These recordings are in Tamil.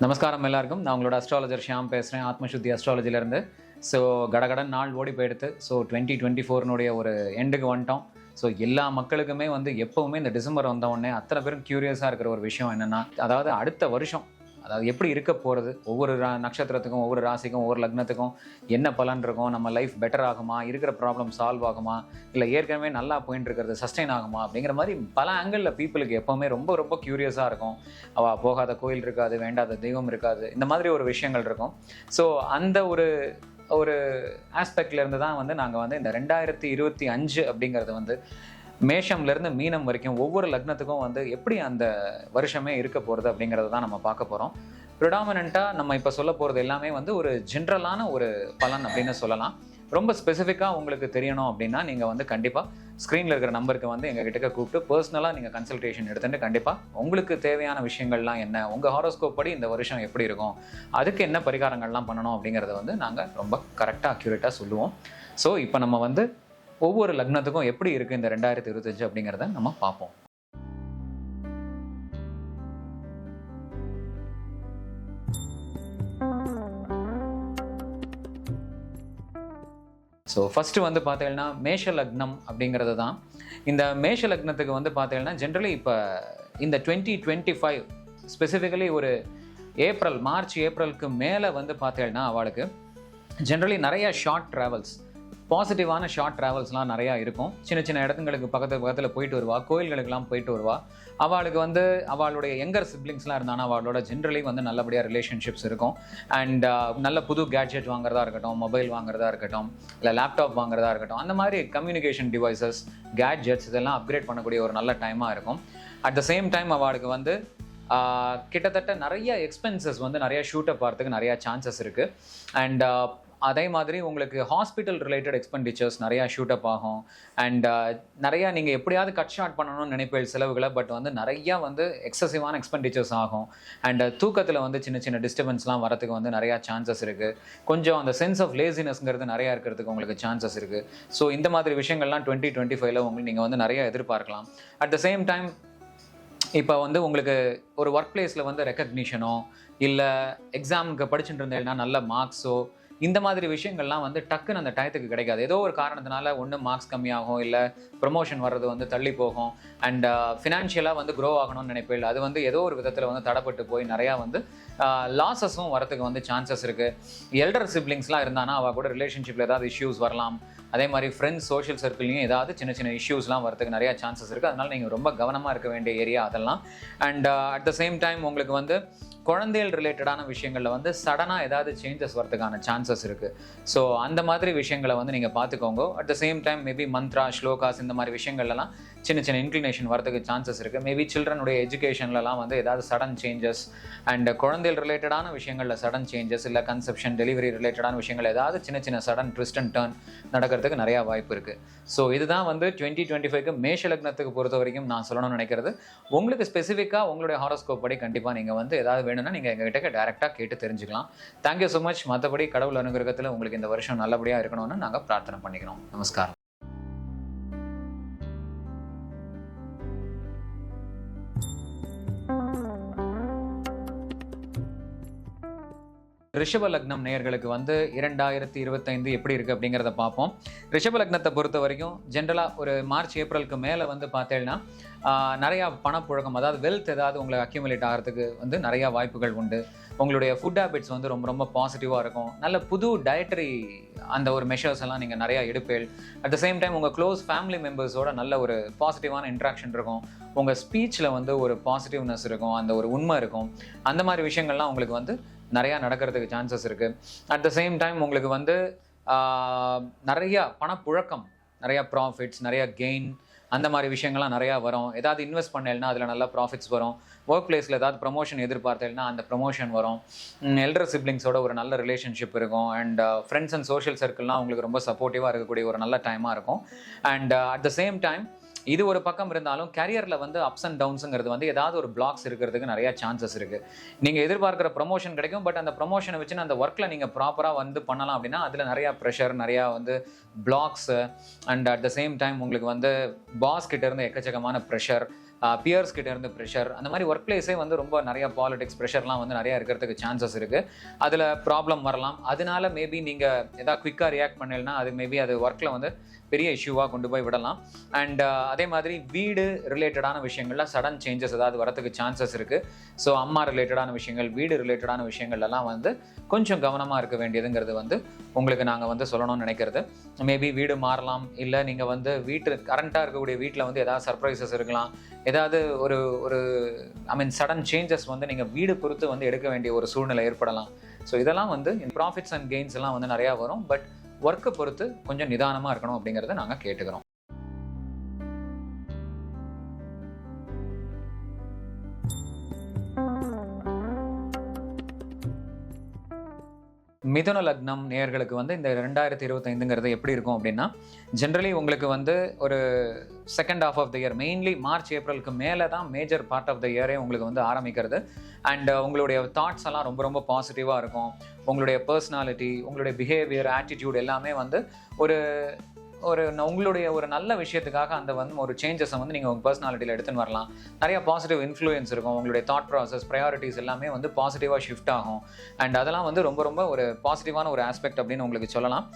நமஸ்காரம் எல்லாருக்கும். நான் உங்களோட அஸ்ட்ராலஜர் ஷியாம் பேசுகிறேன், ஆத்மசுத்தி அஸ்ட்ராலஜிலேருந்து. ஸோ கடகடன் நாள் ஓடி போயிடுத்து. ஸோ 2024 ஒரு எண்டுக்கு வந்துட்டோம். ஸோ எல்லா மக்களுக்குமே எப்போவுமே இந்த டிசம்பர் வந்த உடனே அத்தனை பேரும் க்யூரியஸாக இருக்கிற ஒரு விஷயம் என்னென்னா, அதாவது அடுத்த வருஷம் எப்படி இருக்க போகிறது, ஒவ்வொரு நட்சத்திரத்துக்கும், ஒவ்வொரு ராசிக்கும், ஒவ்வொரு லக்னத்துக்கும் என்ன பலன் இருக்கும், நம்ம லைஃப் பெட்டர் ஆகுமா, இருக்கிற ப்ராப்ளம் சால்வ் ஆகுமா, இல்லை ஏற்கனவே நல்லா போயிட்டு இருக்கிறது சஸ்டெயின் ஆகுமா அப்படிங்கிற மாதிரி பல ஆங்கிளில் பீப்புளுக்கு எப்போவுமே ரொம்ப ரொம்ப க்யூரியஸாக இருக்கும். அவள் போகாத கோயில் இருக்காது, வேண்டாத தெய்வம் இருக்காது, இந்த மாதிரி ஒரு விஷயங்கள் இருக்கும். ஸோ அந்த ஒரு ஆஸ்பெக்ட்லேருந்து தான் நாங்கள் இந்த 2025 அப்படிங்கிறது மேஷம்லேருந்து மீனம் வரைக்கும் ஒவ்வொரு லக்னத்துக்கும் எப்படி அந்த வருஷமே இருக்க போகிறது அப்படிங்கிறத தான் நம்ம பார்க்க போகிறோம். ப்ரிடாமினண்ட்டாக நம்ம இப்போ சொல்ல போகிறது எல்லாமே ஒரு ஜென்ரலான ஒரு பலன் அப்படின்னு சொல்லலாம். ரொம்ப ஸ்பெசிஃபிக்காக உங்களுக்கு தெரியணும் அப்படின்னா நீங்கள் கண்டிப்பாக ஸ்க்ரீனில் இருக்கிற நம்பருக்கு எங்கள் கிட்டக்க கூப்பிட்டு பர்சனலாக நீங்கள் கன்சல்டேஷன் எடுத்துகிட்டு கண்டிப்பாக உங்களுக்கு தேவையான விஷயங்கள்லாம் என்ன, உங்கள் ஹாரோஸ்கோப் படி இந்த வருஷம் எப்படி இருக்கும், அதுக்கு என்ன பரிகாரங்கள்லாம் பண்ணணும் அப்படிங்கிறத நாங்கள் ரொம்ப கரெக்டாக அக்யூரேட்டாக சொல்லுவோம். ஸோ இப்போ நம்ம ஒவ்வொரு லக்னத்துக்கும் எப்படி இருக்குது இந்த 2025 அப்படிங்கிறத நம்ம பார்ப்போம். ஸோ ஃபஸ்ட்டு பார்த்தீங்கன்னா மேஷ லக்னம் அப்படிங்கிறது தான். இந்த மேஷ லக்னத்துக்கு பார்த்தீங்கன்னா ஜென்ரலி இப்போ இந்த 2025 ஸ்பெசிஃபிக்கலி ஒரு மார்ச் ஏப்ரலுக்கு மேலே பார்த்தீங்கன்னா அவளுக்கு ஜென்ரலி நிறைய ஷார்ட் ட்ராவல்ஸ், பாசிட்டிவான ஷார்ட் ட்ராவல்ஸ்லாம் நிறையா இருக்கும். சின்ன சின்ன இடத்துங்களுக்கு பக்கத்தில் போயிட்டு வருவா, கோயில்களுக்கெல்லாம் போயிட்டு வருவா. அவளுக்கு அவளுடைய யங்கர் சிப்ளிங்ஸ்லாம் இருந்தானா அவளோட ஜென்ரலி நல்லபடியாக ரிலேஷன்ஷிப்ஸ் இருக்கும். அண்ட் நல்ல புது கேட்ஜெட் வாங்குறதா இருக்கட்டும், மொபைல் வாங்குறதா இருக்கட்டும், இல்லை லேப்டாப் வாங்குறதா இருக்கட்டும், அந்த மாதிரி கம்யூனிகேஷன் டிவைசஸ், கேட்ஜெட்ஸ் இதெல்லாம் அப்கிரேட் பண்ணக்கூடிய ஒரு நல்ல டைமாக இருக்கும். அட் த சேம் டைம் அவளுக்கு கிட்டத்தட்ட நிறைய எக்ஸ்பென்சஸ் நிறைய ஷூட்டப் பார்த்துக்கு நிறையா சான்சஸ் இருக்குது. அண்ட் அதே மாதிரி உங்களுக்கு ஹாஸ்பிட்டல் ரிலேட்டட் எக்ஸ்பெண்டிச்சர்ஸ் நிறையா ஷூட்டப் ஆகும். அண்ட் நிறையா நீங்கள் எப்படியாவது கட் ஷார்ட் பண்ணணும்னு நினைப்பேன் செலவுகளை, பட் நிறையா எக்ஸசிவான எக்ஸ்பெண்டிச்சர்ஸ் ஆகும். அண்ட் தூக்கத்தில் சின்ன சின்ன டிஸ்டர்பன்ஸ்லாம் வரதுக்கு நிறையா சான்சஸ் இருக்குது. கொஞ்சம் அந்த சென்ஸ் ஆஃப் லேசினஸ்ங்கிறது நிறையா இருக்கிறதுக்கு உங்களுக்கு சான்சஸ் இருக்குது. ஸோ இந்த மாதிரி விஷயங்கள்லாம் 2025 நீங்கள் நிறையா எதிர்பார்க்கலாம். அட் த சேம் டைம் இப்போ உங்களுக்கு ஒரு ஒர்க் பிளேஸில் ரெக்கக்னிஷனோ இல்லை எக்ஸாமுக்கு படிச்சுட்டு இருந்தேன்னா நல்ல மார்க்ஸோ, இந்த மாதிரி விஷயங்கள்லாம் டக்குன்னு அந்த டயத்துக்கு கிடைக்காது. ஏதோ ஒரு காரணத்தினால ஒன்று மார்க்ஸ் கம்மியாகும், இல்லை ப்ரொமோஷன் வர்றது தள்ளி போகும். அண்ட் ஃபினான்ஷியலாக க்ரோ ஆகணும்னு நினைப்பேன், அது ஏதோ ஒரு விதத்தில் தடப்பட்டு போய் நிறையா லாஸஸும் வரத்துக்கு சான்சஸ் இருக்குது. எல்டர் சிப்ளிங்ஸ்லாம் இருந்தானா அவள் கூட ரிலேஷன்ஷிப்பில் ஏதாவது இஷ்யூஸ் வரலாம். அதே மாதிரி ஃப்ரெண்ட்ஸ், சோஷியல் சர்க்கிள்லையும் ஏதாவது சின்ன சின்ன இஷ்யூஸ்லாம் வரதுக்கு நிறையா சான்சஸ் இருக்குது. அதனால் நீங்கள் ரொம்ப கவனமாக இருக்க வேண்டிய ஏரியா அதெல்லாம். And at the same time உங்களுக்கு குழந்தைகள் ரிலேட்டடான விஷயங்களில் சடனாக ஏதாவது சேஞ்சஸ் வரதுக்கான சான்சஸ் இருக்குது. ஸோ அந்த மாதிரி விஷயங்களை நீங்கள் பார்த்துக்கோங்க. At the same time maybe Mantra, slokas இந்த மாதிரி விஷயங்கள்லாம் சின்ன சின்ன இன்க்ளினேஷன் வரதுக்கு சான்சஸ் இருக்குது. மேபி சில்ட்ரனுடைய எஜுகேஷன்லலாம் ஏதாவது சடன் சேஞ்சஸ் அண்ட் குழந்தைகள் ரிலேட்டடான விஷயங்களில் சடன் சேஞ்சஸ், இல்லை கன்செப்ஷன், டெலிவரி ரிலேட்டடான விஷயங்கள் ஏதாவது சின்ன சின்ன சடன் ட்விஸ்ட் அண்ட் டர்ன் நடக்கிறதுக்கு நிறையா வாய்ப்பு இருக்குது. ஸோ இதுதான் 2025 மேஷ லக்னத்துக்கு பொறுத்த வரைக்கும் நான் சொல்லணும்னு நினைக்கிறது. உங்களுக்கு ஸ்பெசிஃபிக்காக உங்களுடைய ஹாரோஸ்கோப் படி கண்டிப்பாக நீங்கள் ஏதாவது வேணும்னா நீங்கள் எங்ககிட்ட டேரெக்டாக கேட்டு தெரிஞ்சுக்கலாம். Thank you so much. மற்றபடி கடவுள் அனுகிரகத்தில் உங்களுக்கு இந்த வருஷம் நல்லபடியாக இருக்கணும்னு நாங்கள் பிரார்த்தனை பண்ணிக்கிறோம். நமஸ்காரம். ரிஷப லக்னம் நேயர்களுக்கு 2025 எப்படி இருக்குது அப்படிங்கிறத பார்ப்போம். ரிஷப லக்னத்தை பொறுத்த வரைக்கும் ஜென்ரலாக ஒரு மார்ச் ஏப்ரலுக்கு மேலே பார்த்தேன்னா நிறையா பணப்புழக்கம், அதாவது வெல்த் ஏதாவது உங்களுக்கு அக்யூமுலேட் ஆகிறதுக்கு நிறையா வாய்ப்புகள் உண்டு. உங்களுடைய ஃபுட் ஹேபிட்ஸ் ரொம்ப ரொம்ப பாசிட்டிவாக இருக்கும். நல்ல புது டயட்டரி அந்த ஒரு மெஷர்ஸ் எல்லாம் நீங்கள் நிறையா எடுப்பேள். அட் த சேம் டைம் உங்கள் க்ளோஸ் ஃபேமிலி மெம்பர்ஸோட நல்ல ஒரு பாசிட்டிவான இன்ட்ராக்ஷன் இருக்கும். உங்கள் ஸ்பீச்சில் ஒரு பாசிட்டிவ்னஸ் இருக்கும், அந்த ஒரு உண்மை இருக்கும். அந்த மாதிரி விஷயங்கள்லாம் உங்களுக்கு நிறையா நடக்கிறதுக்கு சான்சஸ் இருக்குது. அட் த சேம் டைம் உங்களுக்கு நிறையா பணப்புழக்கம், நிறையா ப்ராஃபிட்ஸ், நிறையா கெயின், அந்த மாதிரி விஷயங்கள்லாம் நிறையா வரும். ஏதாவது இன்வெஸ்ட் பண்ணேன்னா அதில் நல்லா ப்ராஃபிட்ஸ் வரும். ஒர்க் பிளேஸில் ஏதாவது ப்ரமோஷன் எதிர்பார்த்தேன்னா அந்த ப்ரமோஷன் வரும். எல்டர் சிப்ளிங்ஸோட ஒரு நல்ல ரிலேஷன்ஷிப் இருக்கும். அண்ட் ஃப்ரெண்ட்ஸ் அண்ட் சோஷியல் சர்க்கிள்லாம் உங்களுக்கு ரொம்ப சப்போர்ட்டிவாக இருக்கக்கூடிய ஒரு நல்ல டைமாக இருக்கும். And at the same time இது ஒரு பக்கம் இருந்தாலும் கேரியரில் அப்ஸ் அண்ட் டவுன்ஸுங்கிறது ஏதாவது ஒரு பிளாக்ஸ் இருக்கிறதுக்கு நிறையா சான்சஸ் இருக்குது. நீங்கள் எதிர்பார்க்குற ப்ரமோஷன் கிடைக்கும், பட் அந்த ப்ரமோஷனை வச்சுன்னு அந்த ஒர்க்கில் நீங்கள் ப்ராப்பராக பண்ணலாம் அப்படின்னா அதில் நிறையா ப்ரெஷர், நிறையா blocks. And at the same time உங்களுக்கு பாஸ் கிட்டேருந்து எக்கச்சக்கமான ப்ரெஷர், பியர்ஸ் கிட்ட இருந்து ப்ரெஷர், அந்த மாதிரி ஒர்க் பிளேஸே வந்து ரொம்ப நிறைய பாலிடிக்ஸ் ப்ரெஷர்லாம் வந்து நிறையா இருக்கிறதுக்கு சான்சஸ் இருக்குது. அதில் ப்ராப்ளம் வரலாம். அதனால மேபி நீங்கள் எதாவது குயிக்காக ரியாக்ட் பண்ணலைன்னா அது மேபி அது ஒர்க்கில் வந்து பெரிய இஷ்யூவாக கொண்டு போய் விடலாம். அண்ட் அதே மாதிரி வீடு ரிலேட்டடான விஷயங்கள்ல சடன் சேஞ்சஸ் ஏதாவது வரதுக்கு சான்சஸ் இருக்குது. ஸோ அம்மா ரிலேட்டடான விஷயங்கள், வீடு ரிலேட்டடான விஷயங்கள்லாம் வந்து கொஞ்சம் கவனமாக இருக்க வேண்டியதுங்கிறது வந்து உங்களுக்கு நாங்கள் வந்து சொல்லணும்னு நினைக்கிறது. மேபி வீடு மாறலாம், இல்லை நீங்கள் வந்து கரண்ட்டாக இருக்கக்கூடிய வீட்டில் வந்து ஏதாவது சர்ப்ரைசஸ் இருக்கலாம், ஏதாவது ஒரு ஒரு சடன் சேஞ்சஸ் வந்து நீங்கள் வீடு பொறுத்து வந்து எடுக்க வேண்டிய ஒரு சூழ்நிலை ஏற்படலாம். ஸோ இதெல்லாம் வந்து ப்ராஃபிட்ஸ் அண்ட் கெயின்ஸ் எல்லாம் வந்து நிறையா வரும். பட் ஒர்க்கை பொறுத்து கொஞ்சம் நிதானமாக இருக்கணும் அப்படிங்கிறத நாங்கள் கேட்டுக்கிறோம். மிதுன லக்னம் நேயர்களுக்கு வந்து இந்த 2025ங்கிறது எப்படி இருக்கும் அப்படின்னா, ஜென்ரலி உங்களுக்கு வந்து ஒரு second half of the year, mainly March ஏப்ரலுக்கு மேலே தான் மேஜர் பார்ட் ஆஃப் த இயரே உங்களுக்கு வந்து ஆரம்பிக்கிறது. அண்ட் உங்களுடைய தாட்ஸ் எல்லாம் ரொம்ப ரொம்ப பாசிட்டிவாக இருக்கும். உங்களுடைய பர்சனாலிட்டி, உங்களுடைய பிஹேவியர், ஆட்டிடியூட் எல்லாமே வந்து உங்களுடைய ஒரு நல்ல விஷயத்துக்காக அந்த வந்து ஒரு சேஞ்சஸை வந்து நீங்கள் உங்கள் பர்சனாலிட்டியில் எடுத்துன்னு வரலாம். நிறைய பாசிட்டிவ் இன்ஃப்ளூயன்ஸ் இருக்கும். உங்களுடைய தாட் ப்ராசஸ், ப்ரையாரிட்டிஸ் எல்லாமே வந்து பாசிட்டிவாக ஷிஃப்ட் ஆகும். அண்ட் அதெல்லாம் வந்து ரொம்ப ரொம்ப ஒரு பாசிட்டிவான ஒரு ஆஸ்பெக்ட் அப்படின்னு உங்களுக்கு சொல்லலாம்.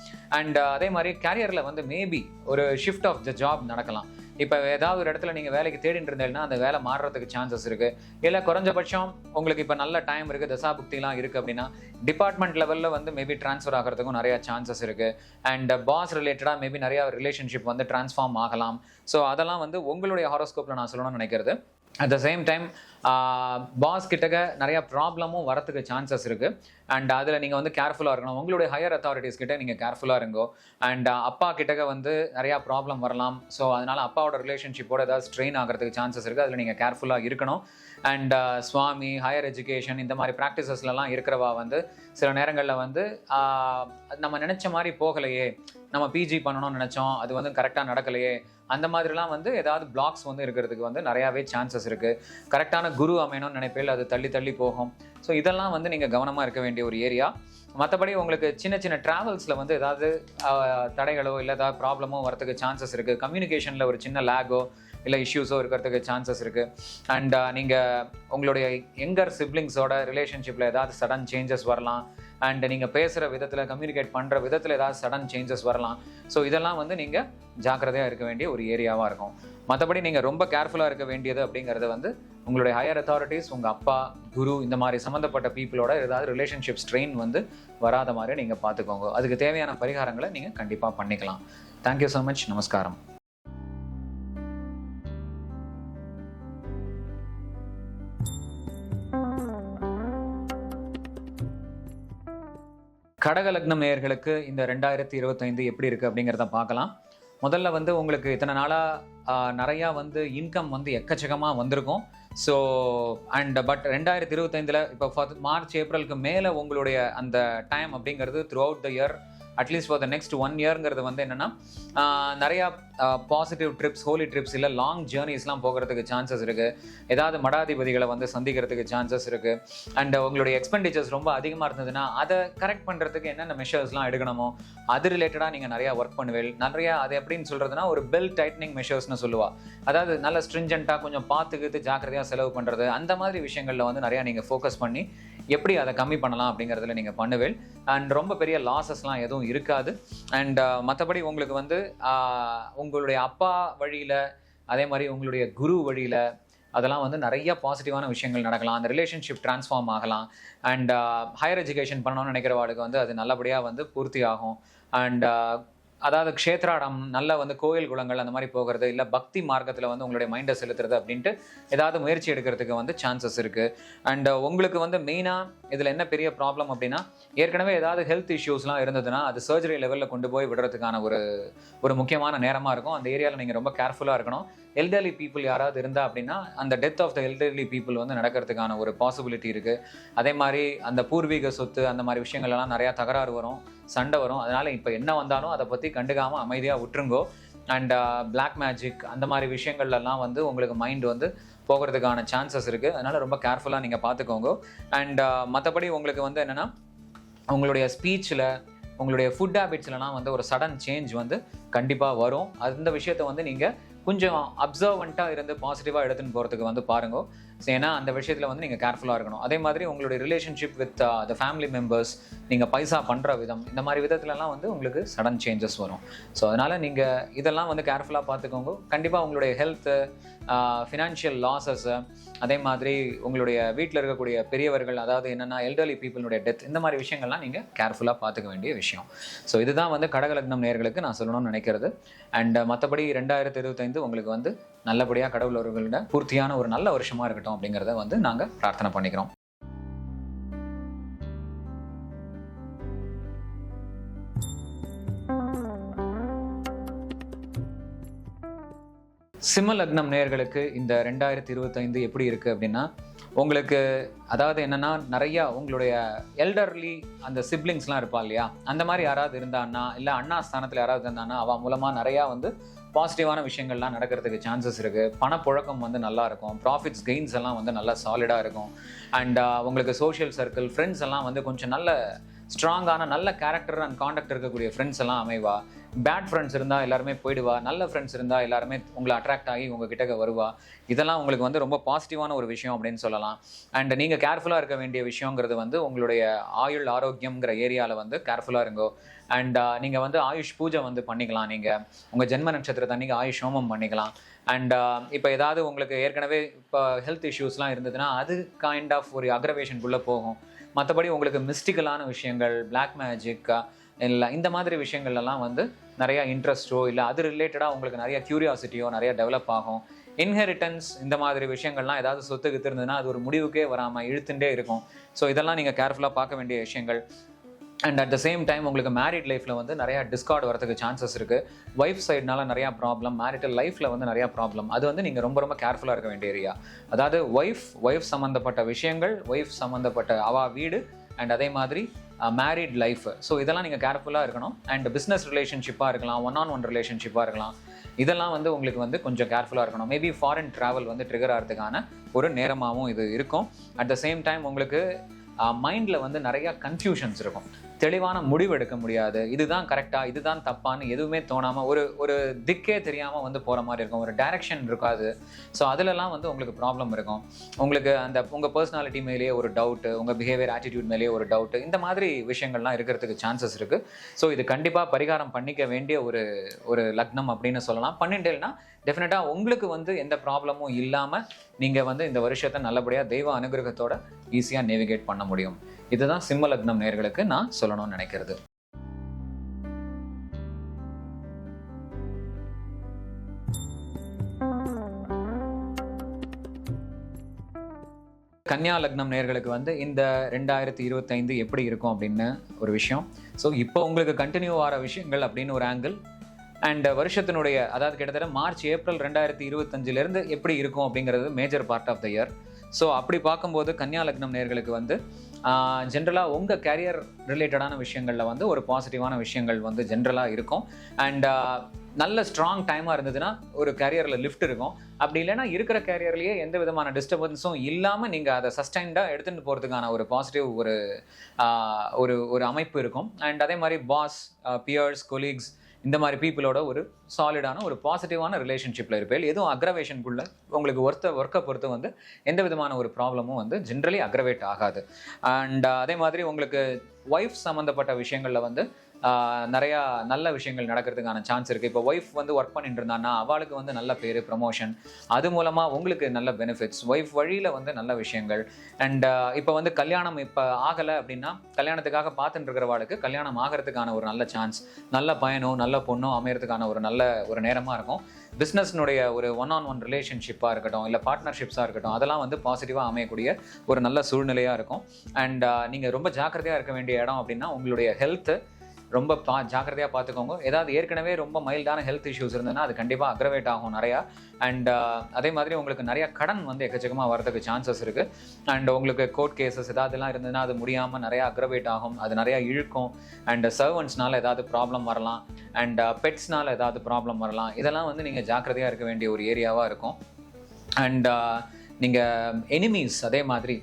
அண்ட் அதே மாதிரி கேரியரில் வந்து மேபி ஒரு ஷிஃப்ட் ஆஃப் த ஜாப் நடக்கலாம். இப்போ ஏதாவது ஒரு இடத்துல நீங்கள் வேலைக்கு தேடிட்டு இருந்தீங்கன்னா அந்த வேலை மாறுறதுக்கு சான்சஸ் இருக்குது. இல்லை குறைஞ்சபட்சம் உங்களுக்கு இப்போ நல்ல டைம் இருக்குது, தசாபுக்திலாம் இருக்குது அப்படின்னா டிபார்ட்மெண்ட் லெவலில் வந்து மேபி ட்ரான்ஸ்ஃபர் ஆகிறதுக்கும் நிறையா சான்சஸ் இருக்குது. அண்ட் பாஸ் ரிலேட்டடாக மேபி நிறையா ரிலேஷன்ஷிப் வந்து ட்ரான்ஸ்ஃபார்ம் ஆகலாம். ஸோ அதெல்லாம் வந்து உங்களுடைய ஹாரோஸ்கோப்பில் நான் சொல்லணும்னு நினைக்கிறது. At the same time boss கிட்டக்க நிறையா ப்ராப்ளமும் வரத்துக்கு சான்சஸ் இருக்குது. அண்ட் அதில் நீங்கள் வந்து கேர்ஃபுல்லாக இருக்கணும். உங்களுடைய ஹையர் அத்தாரிட்டிஸ் கிட்ட நீங்கள் கேர்ஃபுல்லாக இருங்கோ. அண்ட் அப்பா கிட்டக்க வந்து நிறையா ப்ராப்ளம் வரலாம். ஸோ அதனால் அப்பாவோட ரிலேஷன்ஷிப்போட ஏதாவது ஸ்ட்ரெயின் ஆகிறதுக்கு சான்சஸ் இருக்குது. அதில் நீங்கள் கேர்ஃபுல்லாக இருக்கணும். அண்ட் சுவாமி, ஹையர் எஜுகேஷன் இந்த மாதிரி ப்ராக்டிசஸ்லாம் இருக்கிறவா வந்து சில நேரங்களில் வந்து நம்ம நினச்ச மாதிரி போகலையே, நம்ம பிஜி பண்ணணும்னு நினச்சோம், அது வந்து கரெக்டாக நடக்கலையே, அந்த மாதிரிலாம் வந்து ஏதாவது பிளாக்ஸ் வந்து இருக்கிறதுக்கு வந்து நிறையாவே சான்சஸ் இருக்குது. கரெக்டான குரு அமையணும்னு நினைப்பேன், அது தள்ளி தள்ளி போகும். ஸோ இதெல்லாம் வந்து நீங்கள் கவனமாக இருக்க வேண்டிய ஒரு ஏரியா. மற்றபடி உங்களுக்கு சின்ன சின்ன ட்ராவல்ஸில் வந்து ஏதாவது தடைகளோ இல்லை ஏதாவது ப்ராப்ளமோ வரதுக்கு சான்சஸ் இருக்குது. கம்யூனிகேஷனில் ஒரு சின்ன லேகோ இல்லை இஷ்யூஸோ இருக்கிறதுக்கு சான்சஸ் இருக்குது. அண்ட் நீங்கள் உங்களுடைய யங்கர் சிப்ளிங்ஸோட ரிலேஷன்ஷிப்பில் ஏதாவது சடன் சேஞ்சஸ் வரலாம். அண்ட் நீங்கள் பேசுகிற விதத்தில், கம்யூனிகேட் பண்ணுற விதத்தில் ஏதாவது சடன் சேஞ்சஸ் வரலாம். ஸோ இதெல்லாம் வந்து நீங்கள் ஜாக்கிரதையாக இருக்க வேண்டிய ஒரு ஏரியாவாக இருக்கும். மற்றபடி நீங்கள் ரொம்ப கேர்ஃபுல்லாக இருக்க வேண்டியது அப்படிங்கிறது வந்து உங்களுடைய ஹையர் அத்தாரிட்டிஸ், உங்கள் அப்பா, குரு இந்த மாதிரி சம்மந்தப்பட்ட பீப்புளோட ஏதாவது ரிலேஷன்ஷிப் ஸ்ட்ரெயின் வந்து வராத மாதிரி நீங்கள் பார்த்துக்கோங்க. அதுக்கு தேவையான பரிகாரங்களை நீங்கள் கண்டிப்பாக பண்ணிக்கலாம். Thank you so much. நமஸ்காரம். கடக லக்னம் நேயர்களுக்கு இந்த 2025 எப்படி இருக்குது அப்படிங்கிறத பார்க்கலாம். முதல்ல வந்து உங்களுக்கு இத்தனை நாளாக நிறையா வந்து இன்கம் வந்து எக்கச்சக்கமாக வந்திருக்கும். ஸோ பட் 2025 இப்போ மார்ச் ஏப்ரலுக்கு மேலே உங்களுடைய அந்த டைம் அப்படிங்கிறது through out the year, at least for the next 1 இயர்ங்கிறது வந்து என்னென்னா நிறையா பாசிட்டிவ் ட்ரிப்ஸ், ஹோலி ட்ரிப்ஸ் இல்லை லாங் ஜேர்னிஸ்லாம் போகிறதுக்கு சான்சஸ் இருக்குது. ஏதாவது மடாதிபதிகளை வந்து சந்திக்கிறதுக்கு சான்சஸ் இருக்குது. அண்ட் உங்களுடைய எக்ஸ்பெண்டிச்சர்ஸ் ரொம்ப அதிகமாக இருந்ததுன்னா அதை கரெக்ட் பண்ணுறதுக்கு என்னென்ன மெஷர்ஸ்லாம் எடுக்கணுமோ அது ரிலேட்டடாக நீங்கள் நிறையா ஒர்க் பண்ணுவேன். நிறையா அது எப்படின்னு சொல்கிறதுனா ஒரு பெல்ட் டைட்னிங் மெஷர்ஸ்னு சொல்லுவாள். அதாவது நல்ல ஸ்ட்ரிஞ்சென்ட்டாக கொஞ்சம் பார்த்துக்கிட்டு ஜாக்கிரதையாக செலவு பண்ணுறது, அந்த மாதிரி விஷயங்களில் வந்து நிறையா நீங்கள் ஃபோக்கஸ் பண்ணி எப்படி அதை கம்மி பண்ணலாம் அப்படிங்கிறதுல நீங்கள் பண்ணுவேன். அண்ட் ரொம்ப பெரிய லாஸஸ்லாம் எதுவும் இருக்காது. அண்ட் மற்றபடி உங்களுக்கு வந்து உங்களுடைய அப்பா வழியில், அதே மாதிரி உங்களுடைய குரு வழியில் அதெல்லாம் வந்து நிறைய பாசிட்டிவான விஷயங்கள் நடக்கலாம். அந்த ரிலேஷன்ஷிப் ட்ரான்ஸ்ஃபார்ம் ஆகலாம். அண்ட் ஹையர் எஜுகேஷன் பண்ணணும்னு நினைக்கிறவாளுக்கு வந்து அது நல்லபடியாக வந்து பூர்த்தி ஆகும். அண்ட் அதாவது க்ஷேத்ராடம், நல்ல வந்து கோயில் குளங்கள் அந்த மாதிரி போகிறது, இல்லை பக்தி மார்க்கத்தில் வந்து உங்களுடைய மைண்டை செலுத்துறது அப்படின்ட்டு ஏதாவது முயற்சி எடுக்கிறதுக்கு வந்து சான்சஸ் இருக்குது. அண்ட் உங்களுக்கு வந்து மெயினாக இதில் என்ன பெரிய ப்ராப்ளம் அப்படின்னா, ஏற்கனவே ஏதாவது ஹெல்த் இஷ்யூஸ்லாம் இருந்ததுன்னா அது சர்ஜரி லெவலில் கொண்டு போய் விடுறதுக்கான ஒரு முக்கியமான நேரமாக இருக்கும். அந்த ஏரியாவில் நீங்கள் ரொம்ப கேர்ஃபுல்லாக இருக்கணும். எல்டர்லி பீப்புள் யாராவது இருந்தால் அப்படின்னா அந்த death of the elderly people வந்து நடக்கிறதுக்கான ஒரு பாசிபிலிட்டி இருக்குது. அதே மாதிரி அந்த பூர்வீக சொத்து அந்த மாதிரி விஷயங்கள்லாம் நிறையா தகராறு வரும், சண்டை வரும். அதனால் இப்போ என்ன வந்தாலும் அதை பற்றி கண்டுக்காமல் அமைதியாக விட்டுருங்கோ. அண்ட் பிளாக் மேஜிக் அந்த மாதிரி விஷயங்கள்லாம் வந்து உங்களுக்கு மைண்ட் வந்து போகிறதுக்கான சான்சஸ் இருக்குது. அதனால் ரொம்ப கேர்ஃபுல்லாக நீங்கள் பார்த்துக்கோங்க. அண்ட் மற்றபடி உங்களுக்கு வந்து என்னென்னா உங்களுடைய ஸ்பீச்சில், உங்களுடைய ஃபுட் ஹேபிட்ஸ்லாம் வந்து ஒரு சடன் சேஞ்ச் வந்து கண்டிப்பாக வரும். அந்த விஷயத்தை வந்து நீங்கள் கொஞ்சம் அப்சர்வண்ட்டாக இருந்து பாசிட்டிவாக எடுத்துன்னு போகிறதுக்கு வந்து பாருங்க. ஏன்னா அந்த விஷயத்தில் வந்து நீங்கள் கேர்ஃபுல்லாக இருக்கணும். அதே மாதிரி உங்களுடைய relationship with the family members, நீங்கள் பைசா பண்ணுற விதம், இந்த மாதிரி விதத்துலலாம் வந்து உங்களுக்கு சடன் சேஞ்சஸ் வரும். ஸோ அதனால் நீங்கள் இதெல்லாம் வந்து கேர்ஃபுல்லாக பார்த்துக்கோங்க. கண்டிப்பாக உங்களுடைய ஹெல்த்து, ஃபினான்ஷியல் லாஸஸ்ஸு, அதே மாதிரி உங்களுடைய வீட்டில் இருக்கக்கூடிய பெரியவர்கள், அதாவது என்னென்னா எல்டர்லி பீப்புளுடைய டெத், இந்த மாதிரி விஷயங்கள்லாம் நீங்கள் கேர்ஃபுல்லாக பார்த்துக்க வேண்டிய விஷயம். ஸோ இதுதான் வந்து கடகலக்னம் நேயர்களுக்கு நான் சொல்லணும்னு நினைக்கிறது. அண்ட் மற்றபடி 2025 உங்களுக்கு வந்து நல்லபடியாக கடவுள் அவர்களோட பூர்த்தியான ஒரு நல்ல வருஷமாக இருக்கட்டும் அப்படிங்கிறத வந்து நாங்கள் பிரார்த்தனை பண்ணிக்கிறோம். சிம்ம லக்னம் நேயர்களுக்கு இந்த 2025 எப்படி இருக்குது அப்படின்னா, உங்களுக்கு அதாவது என்னென்னா நிறையா உங்களுடைய எல்டர்லி அந்த சிப்ளிங்ஸ்லாம் இருப்பா இல்லையா, அந்த மாதிரி யாராவது இருந்தான்னா, இல்லை அண்ணா ஸ்தானத்தில் யாராவது இருந்தான்னா அவன் மூலமாக நிறையா வந்து பாசிட்டிவான விஷயங்கள்லாம் நடக்கிறதுக்கு சான்சஸ் இருக்குது. பணப்புழக்கம் வந்து நல்லா இருக்கும். ப்ராஃபிட்ஸ் கெயின்ஸ் எல்லாம் வந்து நல்லா சாலிடாக இருக்கும். அண்ட் உங்களுக்கு சோஷியல் சர்க்கிள் ஃப்ரெண்ட்ஸ் எல்லாம் வந்து கொஞ்சம் நல்ல ஸ்ட்ராங்கான நல்ல கேரக்டர் அண்ட் காண்டக்ட் இருக்கக்கூடிய ஃப்ரெண்ட்ஸ் எல்லாம் அமைவா. பேட் ஃப்ரெண்ட்ஸ் இருந்தால் எல்லாருமே போயிடுவா. நல்ல ஃப்ரெண்ட்ஸ் இருந்தால் எல்லாருமே உங்களை அட்ராக்ட் ஆகி உங்கள் கிட்டக்க வருவா. இதெல்லாம் உங்களுக்கு வந்து ரொம்ப பாசிட்டிவான ஒரு விஷயம் அப்படின்னு சொல்லலாம். அண்ட் நீங்கள் கேர்ஃபுல்லாக இருக்க வேண்டிய விஷயங்கிறது வந்து உங்களுடைய ஆயுள் ஆரோக்கியம்ங்கிற ஏரியாவில் வந்து கேர்ஃபுல்லாக இருங்கோ. அண்ட் நீங்கள் வந்து ஆயுஷ் பூஜை வந்து பண்ணிக்கலாம். நீங்கள் உங்கள் ஜென்ம நட்சத்திரத்தன்னைக்கு ஆயுஷ் ஹோமம் பண்ணிக்கலாம். அண்ட் இப்போ ஏதாவது உங்களுக்கு ஏற்கனவே இப்போ ஹெல்த் இஷ்யூஸ்லாம் இருந்ததுன்னா அது கைண்ட் ஆஃப் ஒரு அக்ரவேஷனுக்குள்ளே போகும். மற்றபடி உங்களுக்கு மிஸ்டிக்கலான விஷயங்கள், பிளாக் மேஜிக் இல்லை இந்த மாதிரி விஷயங்கள்லாம் வந்து நிறையா இன்ட்ரெஸ்ட்டோ இல்லை அது ரிலேட்டடாக உங்களுக்கு நிறைய க்யூரியாசிட்டியோ நிறைய டெவலப் ஆகும். இன்ஹெரிட்டன்ஸ் இந்த மாதிரி விஷயங்கள்லாம் ஏதாவது சொத்து கித்து இருந்ததுன்னா அது ஒரு முடிவுக்கே வராமல் இழுத்துட்டே இருக்கும். ஸோ இதெல்லாம் நீங்கள் கேர்ஃபுல்லாக பார்க்க வேண்டிய விஷயங்கள். And at the same time உங்களுக்கு மேரிட் லைஃப்பில் வந்து நிறையா டிஸ்கார்ட் வரதுக்கு சான்சஸ் இருக்குது. ஒய்ஃப் சைட்னால நிறையா ப்ராப்ளம், மேரிட்டல் லைஃப்பில் வந்து நிறையா ப்ராப்ளம். அது வந்து நீங்கள் ரொம்ப ரொம்ப கேர்ஃபுல்லாக இருக்க வேண்டிய ஏரியா. அதாவது ஒய்ஃப் சம்மந்தப்பட்ட விஷயங்கள், ஒய்ஃப் சம்மந்தப்பட்ட அவா வீடு, அண்ட் அதே மாதிரி மேரிட் லைஃப். ஸோ இதெல்லாம் நீங்கள் கேர்ஃபுல்லாக இருக்கணும். அண்ட் பிஸ்னஸ் ரிலேஷன்ஷிப்பாக இருக்கலாம், ஒன் ரிலேஷன்ஷிப்பாக இருக்கலாம். இதெல்லாம் வந்து உங்களுக்கு வந்து கொஞ்சம் கேர்ஃபுல்லாக இருக்கணும். மேபி ஃபாரின் ட்ராவல் வந்து ட்ரிகர் ஆகிறதுக்கான ஒரு நேரமாகவும் இது இருக்கும். அட் த சேம் டைம் உங்களுக்கு மைண்டில் வந்து நிறையா கன்ஃபியூஷன்ஸ் இருக்கும். தெளிவான முடிவு எடுக்க முடியாது. இதுதான் கரெக்டாக, இதுதான் தப்பான்னு எதுவுமே தோணாமல் ஒரு திக்கே தெரியாமல் வந்து போகிற மாதிரி இருக்கும். ஒரு டைரக்ஷன் இருக்காது. ஸோ அதிலலாம் வந்து உங்களுக்கு ப்ராப்ளம் இருக்கும். உங்களுக்கு அந்த உங்கள் பர்சனாலிட்டி மேலேயே ஒரு டவுட்டு, உங்கள் பிஹேவியர் ஆட்டிடியூட் மேலேயே ஒரு டவுட்டு, இந்த மாதிரி விஷயங்கள்லாம் இருக்கிறதுக்கு சான்சஸ் இருக்குது. ஸோ இது கண்டிப்பாக பரிகாரம் பண்ணிக்க வேண்டிய ஒரு லக்னம் அப்படின்னு சொல்லலாம். பண்ணிட்டேன்னா டெஃபினட்டாக உங்களுக்கு வந்து எந்த ப்ராப்ளமும் இல்லாமல் நீங்கள் வந்து இந்த வருஷத்தை நல்லபடியாக தெய்வ அனுகிரகத்தோட ஈஸியாக நேவிகேட் பண்ண முடியும். இதுதான் சிம்ம லக்னம் நேயர்களுக்கு நான் சொல்லணும்னு நினைக்கிறது. கன்னியா லக்னம் நேயர்களுக்கு வந்து இந்த 2025 எப்படி இருக்கும் அப்படின்னு ஒரு விஷயம். ஸோ இப்போ உங்களுக்கு கண்டினியூ ஆகிற விஷயங்கள் அப்படின்னு ஒரு ஆங்கிள். அண்ட் வருஷத்தினுடைய அதாவது கிட்டத்தட்ட மார்ச் ஏப்ரல் 2025 எப்படி இருக்கும் அப்படிங்கிறது major part of the year. So அப்படி பார்க்கும்போது கன்னியா லக்னம் நேயர்களுக்கு வந்து ஜென்ரலாக உங்கள் கேரியர் ரிலேட்டடான விஷயங்களில் வந்து ஒரு பாசிட்டிவான விஷயங்கள் வந்து ஜென்ரலாக இருக்கும். அண்ட் நல்ல ஸ்ட்ராங் டைமாக இருந்ததுன்னா ஒரு கேரியரில் லிஃப்ட் இருக்கும். அப்படி இல்லைன்னா இருக்கிற கேரியர்லேயே எந்த விதமான டிஸ்டர்பன்ஸும் இல்லாமல் நீங்கள் அதை சஸ்டைன்டாக எடுத்துகிட்டு போகிறதுக்கான ஒரு பாசிட்டிவ் ஒரு அமைப்பு இருக்கும். அண்ட் அதே மாதிரி பாஸ், பியர்ஸ், கொலீக்ஸ் இந்த மாதிரி பீப்புளோட ஒரு சாலிடான ஒரு பாசிட்டிவான ரிலேஷன்ஷிப்பில் இருப்பேன். எதுவும் அக்ரவேஷனுக்குள்ளே உங்களுக்கு ஒர்க்கை பொறுத்து வந்து எந்த விதமான ஒரு ப்ராப்ளமும் வந்து ஜென்ரலி அக்ரவேட் ஆகாது. அண்ட் அதே மாதிரி உங்களுக்கு ஒய்ஃப் சம்மந்தப்பட்ட விஷயங்களில் வந்து நிறையா நல்ல விஷயங்கள் நடக்கிறதுக்கான சான்ஸ் இருக்குது. இப்போ ஒய்ஃப் வந்து ஒர்க் பண்ணிட்டு இருந்தான்னா அவளுக்கு வந்து நல்ல பேர், ப்ரமோஷன், அது மூலமாக உங்களுக்கு நல்ல பெனிஃபிட்ஸ், ஒய்ஃப் வழியில் வந்து நல்ல விஷயங்கள். அண்ட் இப்போ வந்து கல்யாணம் இப்போ ஆகலை அப்படின்னா கல்யாணத்துக்காக பார்த்துட்டு இருக்கிறவாளுக்கு கல்யாணம் ஆகிறதுக்கான ஒரு நல்ல சான்ஸ், நல்ல பையனோ நல்ல பொண்ணோ அமையறதுக்கான ஒரு நேரமாக இருக்கும். பிஸ்னஸ்னுடைய ஒரு ஒன் ரிலேஷன்ஷிப்பாக இருக்கட்டும், இல்லை பார்ட்னர்ஷிப்ஸாக இருக்கட்டும், அதெல்லாம் வந்து பாசிட்டிவாக அமையக்கூடிய ஒரு நல்ல சூழ்நிலையாக இருக்கும். அண்ட் நீங்கள் ரொம்ப ஜாக்கிரதையாக இருக்க வேண்டிய இடம் அப்படின்னா உங்களுடைய ஹெல்த்து ரொம்ப ஜாக்கிரதையாக பார்த்துக்கோங்க. ஏதாவது ஏற்கனவே ரொம்ப மைல்டான ஹெல்த் இஷ்யூஸ் இருந்ததுன்னா அது கண்டிப்பாக அக்ரவேட் ஆகும் நிறையா. அண்ட் அதே மாதிரி உங்களுக்கு நிறையா கடன் வந்து எக்கச்சக்கமாக வரதுக்கு சான்சஸ் இருக்குது. அண்ட் உங்களுக்கு கோர்ட் கேசஸ் ஏதாவதுலாம் இருந்ததுன்னா அது முடியாமல் நிறையா அக்ரவேட் ஆகும், அது நிறையா இழுக்கும். அண்ட் சர்வன்ட்ஸ்னால ஏதாவது ப்ராப்ளம் வரலாம், அண்ட் பெட்ஸ்னால ஏதாவது ப்ராப்ளம் வரலாம். இதெல்லாம் வந்து நீங்கள் ஜாக்கிரதையாக இருக்க வேண்டிய ஒரு ஏரியாவாக இருக்கும். அண்ட் நீங்கள் எனிமீஸ் அதே மாதிரி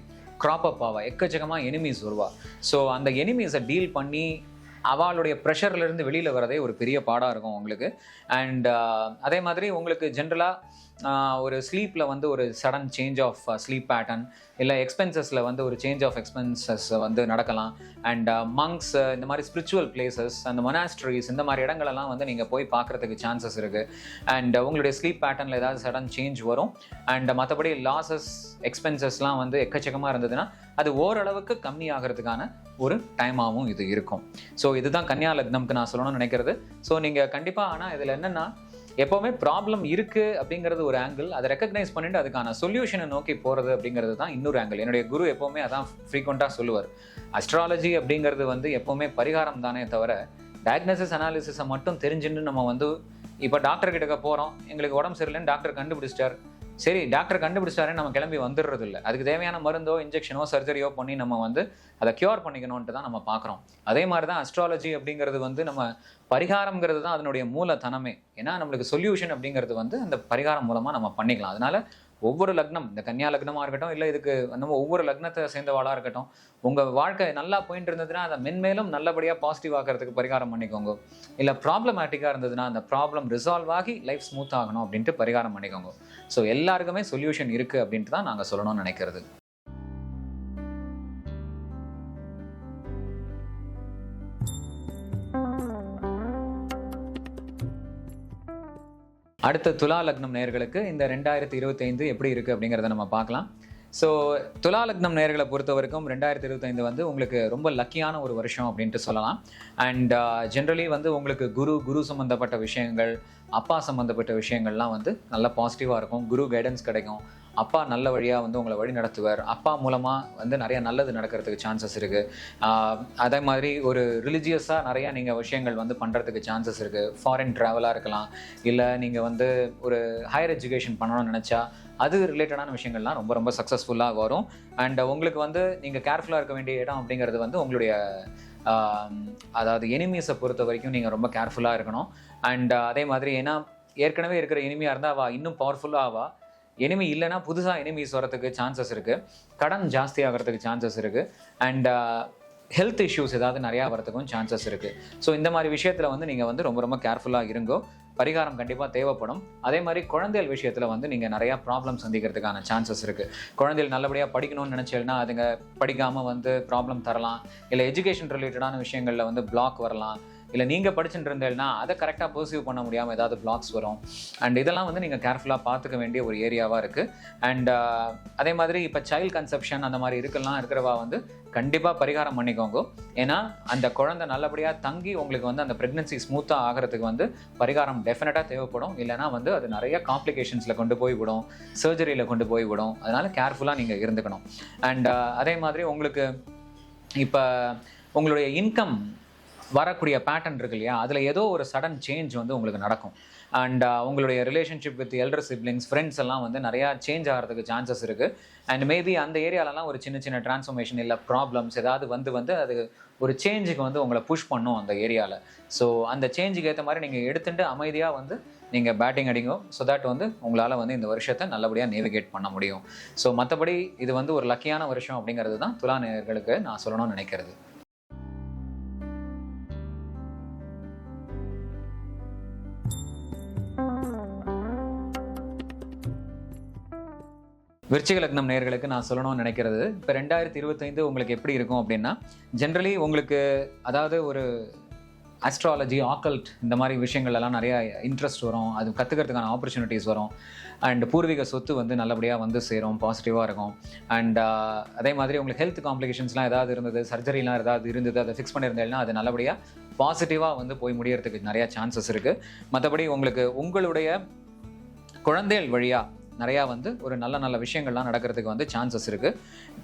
க்ராப் அப் ஆவா, எக்கச்சக்கமாக எனிமீஸ் வருவா. ஸோ அந்த எனிமீஸை டீல் பண்ணி அவளுடைய ப்ரெஷர்லேருந்து வெளியில் வரதே ஒரு பெரிய பாடாக இருக்கும் உங்களுக்கு. அண்ட் அதே மாதிரி உங்களுக்கு ஜென்ரலாக ஒரு ஸ்லீப்பில் வந்து ஒரு sudden change of sleep pattern, இல்லை எக்ஸ்பென்சஸில் வந்து ஒரு சேஞ்ச் ஆஃப் எக்ஸ்பென்சஸ் வந்து நடக்கலாம். அண்ட் மங்க்ஸ், இந்த மாதிரி ஸ்பிரிச்சுவல் பிளேசஸ், அந்த மொனாஸ்ட்ரிஸ், இந்த மாதிரி இடங்களெல்லாம் வந்து நீங்கள் போய் பார்க்குறதுக்கு சான்சஸ் இருக்குது. அண்ட் உங்களுடைய ஸ்லீப் பேட்டர்னில் ஏதாவது சடன் சேஞ்ச் வரும். அண்ட் மற்றபடி லாஸஸ், எக்ஸ்பென்சஸ்லாம் வந்து எக்கச்சக்கமாக இருந்ததுன்னா அது ஓரளவுக்கு கம்மி ஆகிறதுக்கான ஒரு டைமாகவும் இது இருக்கும். ஸோ இதுதான் கன்னியா லக்னம்க்கு நான் சொல்லணும்னு நினைக்கிறது. ஸோ நீங்கள் கண்டிப்பாக, ஆனால் இதில் என்னென்னா எப்போவுமே ப்ராப்ளம் இருக்குது அப்படிங்கிறது ஒரு ஆங்கிள், அதை ரெக்கக்னைஸ் பண்ணிட்டு அதுக்கான சொல்யூஷனை நோக்கி போகிறது அப்படிங்கிறது தான் இன்னொரு ஆங்கிள். என்னுடைய குரு எப்போவுமே அதான் ஃப்ரீக்வெண்ட்டாக சொல்லுவார். அஸ்ட்ராலஜி அப்படிங்கிறது வந்து எப்போவுமே பரிகாரம் தானே தவிர டயக்னோசிஸ் அனாலிசிஸை மட்டும் தெரிஞ்சுன்னு நம்ம வந்து இப்போ டாக்டர் கிட்ட போகிறோம், எங்களுக்கு உடம்பு சரியில்லைன்னு டாக்டர் கண்டுபிடிச்சிட்டார், சரி டாக்டர் கண்டுபிடிச்சாரே நம்ம கிளம்பி வந்துடுறது இல்லை. அதுக்கு தேவையான மருந்தோ இன்ஜெக்ஷனோ சர்ஜரியோ பண்ணி நம்ம வந்து அதை க்யூர் பண்ணிக்கணும்ன்ட்டு தான் நம்ம பார்க்குறோம். அதே மாதிரி தான் அஸ்ட்ராலஜி அப்படிங்கிறது வந்து நம்ம பரிகாரம்ங்கிறது தான் அதனுடைய மூலத்தனமே. ஏன்னா நம்மளுக்கு சொல்யூஷன் அப்படிங்கிறது வந்து அந்த பரிகாரம் மூலமாக நம்ம பண்ணிக்கலாம். அதனால ஒவ்வொரு லக்னம், இந்த கன்னியா லக்னமாக இருக்கட்டும், இல்லை இதுக்கு நம்ம ஒவ்வொரு லக்னத்தை சேர்ந்தவாளாக இருக்கட்டும், உங்கள் வாழ்க்கை நல்லா போயிட்டு இருந்ததுன்னா அதை மென்மேலும் நல்லபடியாக பாசிட்டிவ் ஆக்கிறதுக்கு பரிகாரம் பண்ணிக்கோங்க. இல்லை ப்ராப்ளமேட்டிக்காக இருந்ததுன்னா அந்த ப்ராப்ளம் ரிசால்வ் ஆகி லைஃப் ஸ்மூத் ஆகணும் அப்படின்ட்டு பரிகாரம் பண்ணிக்கோங்க. ஸோ எல்லாருக்குமே சொல்யூஷன் இருக்குது அப்படின்ட்டு தான் நாங்கள் சொல்லணும்னு நினைக்கிறது. அடுத்த துலா லக்னம் நேயர்களுக்கு இந்த 2025 எப்படி இருக்குது அப்படிங்கிறத நம்ம பார்க்கலாம். ஸோ துலா லக்னம் நேயர்களை பொறுத்த வரைக்கும் 2025 வந்து உங்களுக்கு ரொம்ப லக்கியான ஒரு வருஷம் அப்படின்ட்டு சொல்லலாம். அண்ட் ஜென்ரலி வந்து உங்களுக்கு குரு சம்மந்தப்பட்ட விஷயங்கள், அப்பா சம்மந்தப்பட்ட விஷயங்கள்லாம் வந்து நல்ல பாசிட்டிவாக இருக்கும். குரு கைடன்ஸ் கிடைக்கும், அப்பா நல்ல வழியாக வந்து உங்களை வழி நடத்துவார், அப்பா மூலமாக வந்து நிறைய நல்லது நடக்கிறதுக்கு சான்சஸ் இருக்குது. அதே மாதிரி ஒரு ரிலிஜியஸாக நிறையா நீங்கள் விஷயங்கள் வந்து பண்ணுறதுக்கு சான்சஸ் இருக்குது. ஃபாரின் ட்ராவலாக இருக்கலாம், இல்லை நீங்கள் வந்து ஒரு ஹையர் எஜுகேஷன் பண்ணணும்னு நினச்சா அது ரிலேட்டடான விஷயங்கள்லாம் ரொம்ப ரொம்ப சக்ஸஸ்ஃபுல்லாக வரும். அண்ட் உங்களுக்கு வந்து நீங்கள் கேர்ஃபுல்லாக இருக்க வேண்டிய இடம் அப்படிங்கிறது வந்து உங்களுடைய அதாவது எனிமீஸை பொறுத்த வரைக்கும் நீங்கள் ரொம்ப கேர்ஃபுல்லாக இருக்கணும். அண்ட் அதே மாதிரி ஏன்னா ஏற்கனவே இருக்கிற எனிமியாக இருந்தால் அவள் இன்னும் பவர்ஃபுல்லாக ஆவா, எனிமி இல்லைன்னா புதுசாக எனிமீஸ் வரத்துக்கு சான்சஸ் இருக்குது, கடன் ஜாஸ்தி ஆகிறதுக்கு சான்சஸ் இருக்குது, அண்ட் ஹெல்த் இஷ்யூஸ் ஏதாவது நிறையா வரத்துக்கும் சான்சஸ் இருக்குது. ஸோ இந்த மாதிரி விஷயத்தில் வந்து நீங்கள் வந்து ரொம்ப ரொம்ப கேர்ஃபுல்லாக இருங்கோ. பரிகாரம் கண்டிப்பாக தேவைப்படும். அதே மாதிரி குழந்தைகள் விஷயத்தில் வந்து நீங்கள் நிறையா ப்ராப்ளம் சந்திக்கிறதுக்கான சான்சஸ் இருக்குது. குழந்தைகள் நல்லபடியாக படிக்கணும்னு நினச்சேன்னா அதுங்க படிக்காமல் வந்து ப்ராப்ளம் தரலாம், இல்லை எஜுகேஷன் ரிலேட்டடான விஷயங்களில் வந்து பிளாக் வரலாம், இல்லை நீங்கள் படிச்சுட்டு இருந்தேன்னா அதை கரெக்டாக பர்சீவ் பண்ண முடியாமல் ஏதாவது பிளாக்ஸ் வரும். அண்ட் இதெல்லாம் வந்து நீங்கள் கேர்ஃபுல்லாக பார்த்துக்க வேண்டிய ஒரு ஏரியாவாக இருக்குது. அண்ட் அதே மாதிரி இப்போ சைல்ட் கன்செப்ஷன் அந்த மாதிரி இருக்கிறவா வந்து கண்டிப்பாக பரிகாரம் பண்ணிக்கோங்க. ஏன்னா அந்த குழந்தை நல்லபடியாக தங்கி உங்களுக்கு வந்து அந்த ப்ரெக்னன்சி ஸ்மூத்தாக ஆகிறதுக்கு வந்து பரிகாரம் டெஃபினட்டாக தேவைப்படும். இல்லைனா வந்து அது நிறைய காம்ப்ளிகேஷன்ஸில் கொண்டு போய் விடும், சர்ஜரியில் கொண்டு போய் விடும். அதனால் கேர்ஃபுல்லாக நீங்கள் இருந்துக்கணும். அண்ட் அதே மாதிரி உங்களுக்கு இப்போ உங்களுடைய இன்கம் வரக்கூடிய பேட்டர்ன் இருக்கு இல்லையா, அதில் ஏதோ ஒரு சடன் சேஞ்ச் வந்து உங்களுக்கு நடக்கும். அண்ட் உங்களுடைய relationship with elder siblings, friends எல்லாம் வந்து நிறையா சேஞ்ச் ஆகிறதுக்கு சான்சஸ் இருக்குது. அண்ட் மேபி அந்த ஏரியாலலாம் ஒரு சின்ன சின்ன டிரான்ஸ்ஃபர்மேஷன் இல்லை ப்ராப்ளம்ஸ் ஏதாவது வந்து அது ஒரு சேஞ்சுக்கு வந்து உங்களை புஷ் பண்ணும் அந்த ஏரியாவில். ஸோ அந்த சேஞ்சுக்கு ஏற்ற மாதிரி நீங்கள் எடுத்துட்டு அமைதியாக வந்து நீங்கள் பேட்டிங் அடிங்கோ. ஸோ தட் வந்து உங்களால் வந்து இந்த வருஷத்தை நல்லபடியாக நேவிகேட் பண்ண முடியும். ஸோ மற்றபடி இது வந்து ஒரு லக்கியான வருஷம் அப்படிங்கிறது தான் துலா நேயர்களுக்கு நான் சொல்லணும்னு நினைக்கிறது. விருச்சிக லக்னம் நேயர்களுக்கு நான் சொல்லணும்னு நினைக்கிறது, இப்போ 2025 உங்களுக்கு எப்படி இருக்கும் அப்படின்னா, ஜென்ரலி உங்களுக்கு அதாவது ஒரு ஆஸ்ட்ராலஜி, ஆக்கல்ட் இந்த மாதிரி விஷயங்கள்லாம் நிறையா இன்ட்ரெஸ்ட் வரும், அது கற்றுக்கிறதுக்கான ஆப்பர்ச்சுனிட்டிஸ் வரும். அண்ட் பூர்வீக சொத்து வந்து நல்லபடியாக வந்து சேரும், பாசிட்டிவாக இருக்கும். அண்ட் அதே மாதிரி உங்களுக்கு ஹெல்த் காம்ப்ளிகேஷன்ஸ்லாம் ஏதாவது இருந்தது, சர்ஜரிலாம் ஏதாவது இருந்தது, அதை ஃபிக்ஸ் பண்ணியிருந்தேன்னா அது நல்லபடியாக பாசிட்டிவாக வந்து போய் முடியறதுக்கு நிறையா சான்சஸ் இருக்குது. மற்றபடி உங்களுக்கு உங்களுடைய குழந்தைகள் வழியாக நிறையா வந்து ஒரு நல்ல விஷயங்கள்லாம் நடக்கிறதுக்கு வந்து சான்சஸ் இருக்குது.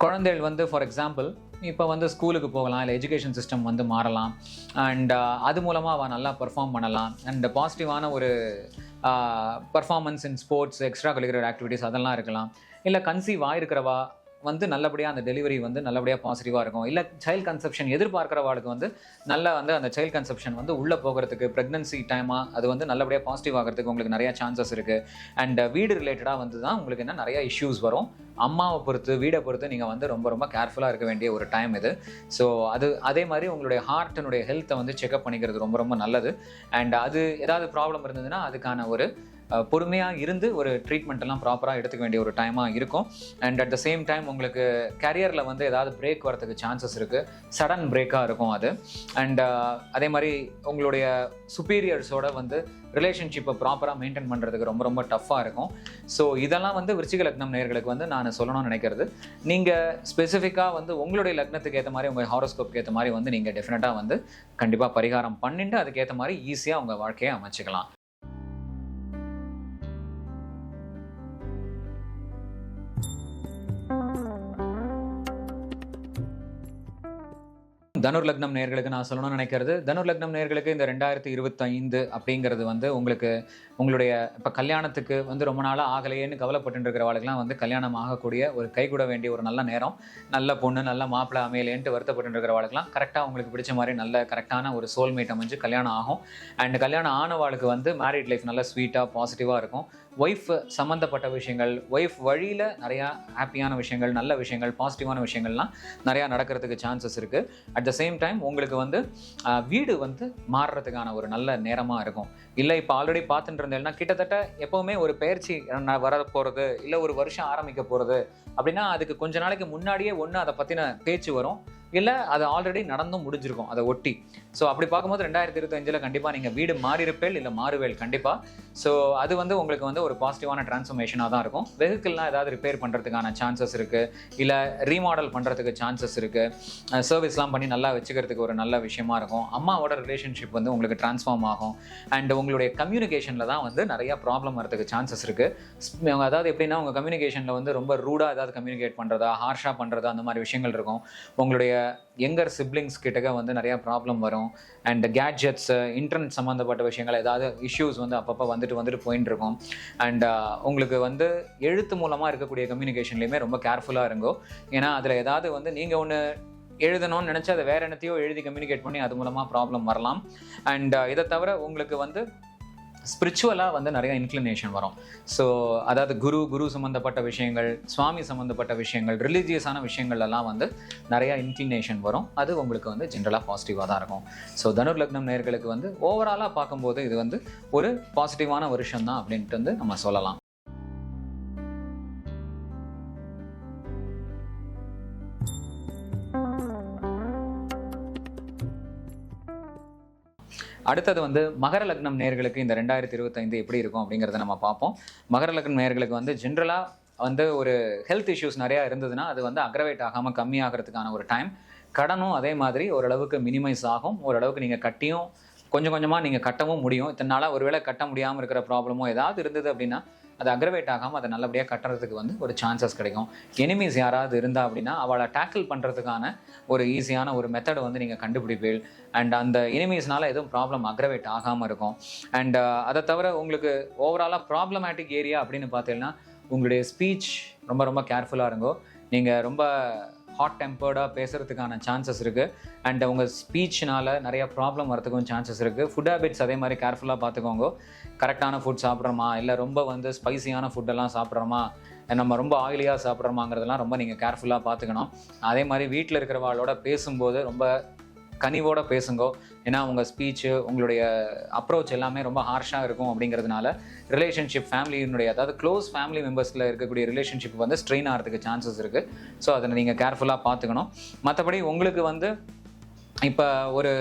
குழந்தைகள் வந்து ஃபார் எக்ஸாம்பிள் இப்போ வந்து ஸ்கூலுக்கு போகலாம், இல்லை எஜுகேஷன் சிஸ்டம் வந்து மாறலாம். அண்ட் அது மூலமாக அவள் நல்லா பெர்ஃபார்ம் பண்ணலாம். அண்ட் பாசிட்டிவான ஒரு performance in sports, extra curricular activities அதெல்லாம் இருக்கலாம். இல்லை கன்சீவ் ஆகிருக்கிறவா வந்து நல்லபடியாக அந்த டெலிவரி வந்து நல்லபடியாக பாசிட்டிவாக இருக்கும். இல்லை சைல்ட் கன்செப்ஷன் எதிர்பார்க்குறவாளுக்கு வந்து நல்லா வந்து அந்த சைல்ட் கன்செப்ஷன் வந்து உள்ளே போகிறதுக்கு ப்ரெக்னன்சி டைமாக அது வந்து நல்லபடியாக பாசிட்டிவ் ஆகிறதுக்கு உங்களுக்கு நிறையா சான்சஸ் இருக்குது. அண்ட் வீடு ரிலேட்டடாக வந்து தான் உங்களுக்கு என்ன நிறையா இஷ்யூஸ் வரும். அம்மாவை பொறுத்து வீடை பொறுத்து நீங்கள் வந்து ரொம்ப ரொம்ப கேர்ஃபுல்லாக இருக்க வேண்டிய ஒரு டைம் இது. ஸோ அதே மாதிரி உங்களுடைய ஹார்ட்டினுடைய ஹெல்த்தை வந்து செக்அப் பண்ணிக்கிறது ரொம்ப ரொம்ப நல்லது. அண்ட் அது ஏதாவது ப்ராப்ளம் இருந்ததுன்னா அதுக்கான ஒரு பொறுமையாக இருந்து ஒரு ட்ரீட்மெண்ட் எல்லாம் ப்ராப்பராக எடுத்துக்க வேண்டிய ஒரு டைமாக இருக்கும். And at the same time உங்களுக்கு கரியரில் வந்து ஏதாவது பிரேக் வரதுக்கு சான்சஸ் இருக்குது. சடன் பிரேக்காக இருக்கும் அது. அண்ட் அதே மாதிரி உங்களுடைய சுப்பீரியர்ஸோட வந்து ரிலேஷன்ஷிப்பை ப்ராப்பராக மெயின்டைன் பண்ணுறதுக்கு ரொம்ப ரொம்ப டஃப்பாக இருக்கும். ஸோ இதெல்லாம் வந்து விருச்சிக லக்னம் நேயர்களுக்கு வந்து நான் சொல்லணும்னு நினைக்கிறது. நீங்கள் ஸ்பெசிஃபிக்காக வந்து உங்களுடைய லக்னத்துக்கு ஏற்ற மாதிரி உங்கள் ஹாரோஸ்கோப்புக்கு ஏற்ற மாதிரி வந்து நீங்கள் டெஃபினட்டாக வந்து கண்டிப்பாக பரிகாரம் பண்ணிட்டு அதுக்கேற்ற மாதிரி ஈஸியாக உங்கள் வாழ்க்கையை அமைச்சிக்கலாம். தனுர் லக்னம் நேயர்களுக்கு நான் சொல்லணும்னு நினைக்கிறது, தனுர் லக்னம் நேயர்களுக்கு இந்த 2025 அப்படிங்கிறது வந்து உங்களுடைய இப்போ கல்யாணத்துக்கு வந்து ரொம்ப நாளாக ஆகலையேன்னு கவலைப்பட்டு இருக்கிறவங்களுக்குலாம் வந்து கல்யாணம் ஆகக்கூடிய ஒரு கைகூட வேண்டிய ஒரு நல்ல நேரம். நல்ல பொண்ணு நல்ல மாப்பிள்ளை அமையலேன்ட்டு வருத்தப்பட்டு இருக்கிறவங்களுக்குலாம் கரெக்டாக உங்களுக்கு பிடிச்ச மாதிரி நல்ல கரெக்டான ஒரு சோல்மேட் அமைஞ்சு கல்யாணம் ஆகும். அண்ட் கல்யாணம் ஆனவாளுக்கு வந்து மேரிட் லைஃப் நல்லா ஸ்வீட்டாக பாசிட்டிவாக இருக்கும். ஒய்ஃப் சம்மந்தப்பட்ட விஷயங்கள், ஒய்ஃப் வழியில் நிறையா ஹாப்பியான விஷயங்கள், நல்ல விஷயங்கள், பாசிட்டிவான விஷயங்கள்லாம் நிறையா நடக்கிறதுக்கு சான்சஸ் இருக்குது. அட் த சேம் டைம் உங்களுக்கு வந்து வீடு வந்து மாறுறதுக்கான ஒரு நல்ல நேரமாக இருக்கும். இல்லை இப்போ ஆல்ரெடி பார்த்துட்டு இருந்தேன்னா கிட்டத்தட்ட எப்போவுமே ஒரு பயிற்சி வர போகிறது இல்லை ஒரு வருஷம் ஆரம்பிக்க போகிறது அப்படின்னா அதுக்கு கொஞ்ச நாளைக்கு முன்னாடியே ஒன்று அதை பற்றின பேச்சு வரும், இல்லை அது ஆல்ரெடி நடந்தும் முடிஞ்சிருக்கும் அதை ஒட்டி. ஸோ அப்படி பார்க்கும்போது 2025 கண்டிப்பாக நீங்கள் வீடு மாறியிருப்பேல் இல்லை மாறுவேல் கண்டிப்பாக. ஸோ அது வந்து உங்களுக்கு வந்து ஒரு பாசிட்டிவான டிரான்ஸ்ஃபர்மேஷனாக தான் இருக்கும். வெஹிக்கிள்லாம் ஏதாவது ரிப்பேர் பண்ணுறதுக்கான சான்சஸ் இருக்குது, இல்லை ரீமாடல் பண்ணுறதுக்கு சான்சஸ் இருக்குது, சர்வீஸ்லாம் பண்ணி நல்லா வச்சுக்கிறதுக்கு ஒரு நல்ல விஷயமா இருக்கும். அம்மாவோட ரிலேஷன்ஷிப் வந்து உங்களுக்கு டிரான்ஸ்ஃபார்ம் ஆகும். அண்ட் உங்களுடைய கம்யூனிகேஷனில் தான் வந்து நிறையா ப்ராப்ளம் வரதுக்கு சான்சஸ் இருக்குது. அதாவது எப்படின்னா உங்கள் கம்யூனிகேஷனில் வந்து ரொம்ப ரூடாக ஏதாவது கம்யூனிகேட் பண்ணுறதா, ஹார்ஷாக பண்ணுறதா, அந்த மாதிரி விஷயங்கள் இருக்கும். உங்களுடைய யங்கர் சிப்ளிங்ஸ் கிட்டக்க வந்து நிறையா ப்ராப்ளம் வரும். அண்ட் கேட்ஜெட்ஸ், இன்டர்நெட் சம்மந்தப்பட்ட விஷயங்கள் ஏதாவது இஷ்யூஸ் வந்து அப்பப்போ வந்துட்டு போயின்னு இருக்கும். அண்ட் உங்களுக்கு வந்து எழுத்து மூலமாக இருக்கக்கூடிய கம்யூனிகேஷன்லேயுமே ரொம்ப கேர்ஃபுல்லாக இருங்கோ. ஏன்னா அதில் ஏதாவது வந்து நீங்கள் ஒன்று எழுதணும்னு நினச்சி அதை வேறு என்னத்தையோ எழுதி கம்யூனிகேட் பண்ணி அது மூலமாக ப்ராப்ளம் வரலாம். அண்ட் இதை தவிர உங்களுக்கு வந்து ஸ்பிரிச்சுவலாக வந்து நிறைய இன்க்ளினேஷன் வரும். ஸோ அதாவது குரு சம்மந்தப்பட்ட விஷயங்கள், சுவாமி சம்மந்தப்பட்ட விஷயங்கள், ரிலீஜியஸான விஷயங்கள்லாம் வந்து நிறையா இன்க்ளினேஷன் வரும். அது உங்களுக்கு வந்து ஜென்ரலாக பாசிட்டிவாக தான் இருக்கும். ஸோ தனுர் லக்னம் நேயர்களுக்கு வந்து ஓவராலாக பார்க்கும்போது இது வந்து ஒரு பாசிட்டிவான வருஷம் தான் அப்படின்ட்டு வந்து நம்ம சொல்லலாம். அடுத்தது வந்து மகர லக்னம் நேயர்களுக்கு இந்த 2025 எப்படி இருக்கும் அப்படிங்கிறத நம்ம பார்ப்போம். மகர லக்னம் நேயர்களுக்கு வந்து ஜென்ரலாக வந்து ஒரு ஹெல்த் இஷ்யூஸ் நிறையா இருந்ததுன்னா அது வந்து அக்ரவேட் ஆகாமல் கம்மியாகிறதுக்கான ஒரு டைம். கடனும் அதே மாதிரி ஓரளவுக்கு மினிமைஸ் ஆகும். ஓரளவுக்கு நீங்கள் கட்டியும் கொஞ்சம் கொஞ்சமாக நீங்கள் கட்டவும் முடியும். இத்தனை நாளாக ஒருவேளை கட்ட முடியாமல் இருக்கிற ப்ராப்ளமோ ஏதாவது இருந்தது அப்படின்னா அது அக்ரவேட் ஆகாமல் அதை நல்லபடியாக கட்டுறதுக்கு வந்து ஒரு சான்சஸ் கிடைக்கும். எனிமீஸ் யாராவது இருந்தால் அப்படின்னா அவளை டேக்கிள் பண்ணுறதுக்கான ஒரு ஈஸியான ஒரு மெத்தடை வந்து நீங்கள் கண்டுபிடிப்பீள். அண்ட் அந்த எனிமீஸ்னால எதுவும் ப்ராப்ளம் அக்ரவேட் ஆகாமல் இருக்கும். அண்ட் அதை தவிர உங்களுக்கு ஓவராலாக ப்ராப்ளமேட்டிக் ஏரியா அப்படின்னு பார்த்தீங்கன்னா உங்களுடைய ஸ்பீச் ரொம்ப ரொம்ப கேர்ஃபுல்லாக இருங்கோ. நீங்கள் ரொம்ப ஹாட் டெம்பர்டாக பேசுகிறதுக்கான சான்சஸ் இருக்குது. அண்ட் உங்கள் ஸ்பீச்னால் நிறைய ப்ராப்ளம் வரதுக்கும் சான்சஸ் இருக்குது. ஃபுட் ஹேபிட்ஸ் அதே மாதிரி கேர்ஃபுல்லாக பார்த்துக்கோங்க. கரெக்டான ஃபுட் சாப்பிட்றோமா, இல்லை ரொம்ப வந்து ஸ்பைசியான ஃபுட்டெல்லாம் சாப்பிட்றோமா, நம்ம ரொம்ப ஆயிலியாக சாப்பிட்றோமாங்கிறதெல்லாம் ரொம்ப நீங்கள் கேர்ஃபுல்லாக பார்த்துக்கணும். அதே மாதிரி வீட்டில் இருக்கிறவாளோட பேசும்போது ரொம்ப கனிவோட பேசுங்கோ. ஏன்னா உங்கள் ஸ்பீச்சு, உங்களுடைய அப்ரோச் எல்லாமே ரொம்ப ஹார்ஷாக இருக்கும். அப்படிங்கிறதுனால ரிலேஷன்ஷிப், ஃபேமிலியினுடைய அதாவது க்ளோஸ் ஃபேமிலி மெம்பர்ஸில் இருக்கக்கூடிய ரிலேஷன்ஷிப் வந்து ஸ்ட்ரெயின் ஆகிறதுக்கு சான்சஸ் இருக்குது. ஸோ அதை நீங்கள் கேர்ஃபுல்லாக பார்த்துக்கணும். மற்றபடி உங்களுக்கு வந்து இப்போ ஒரு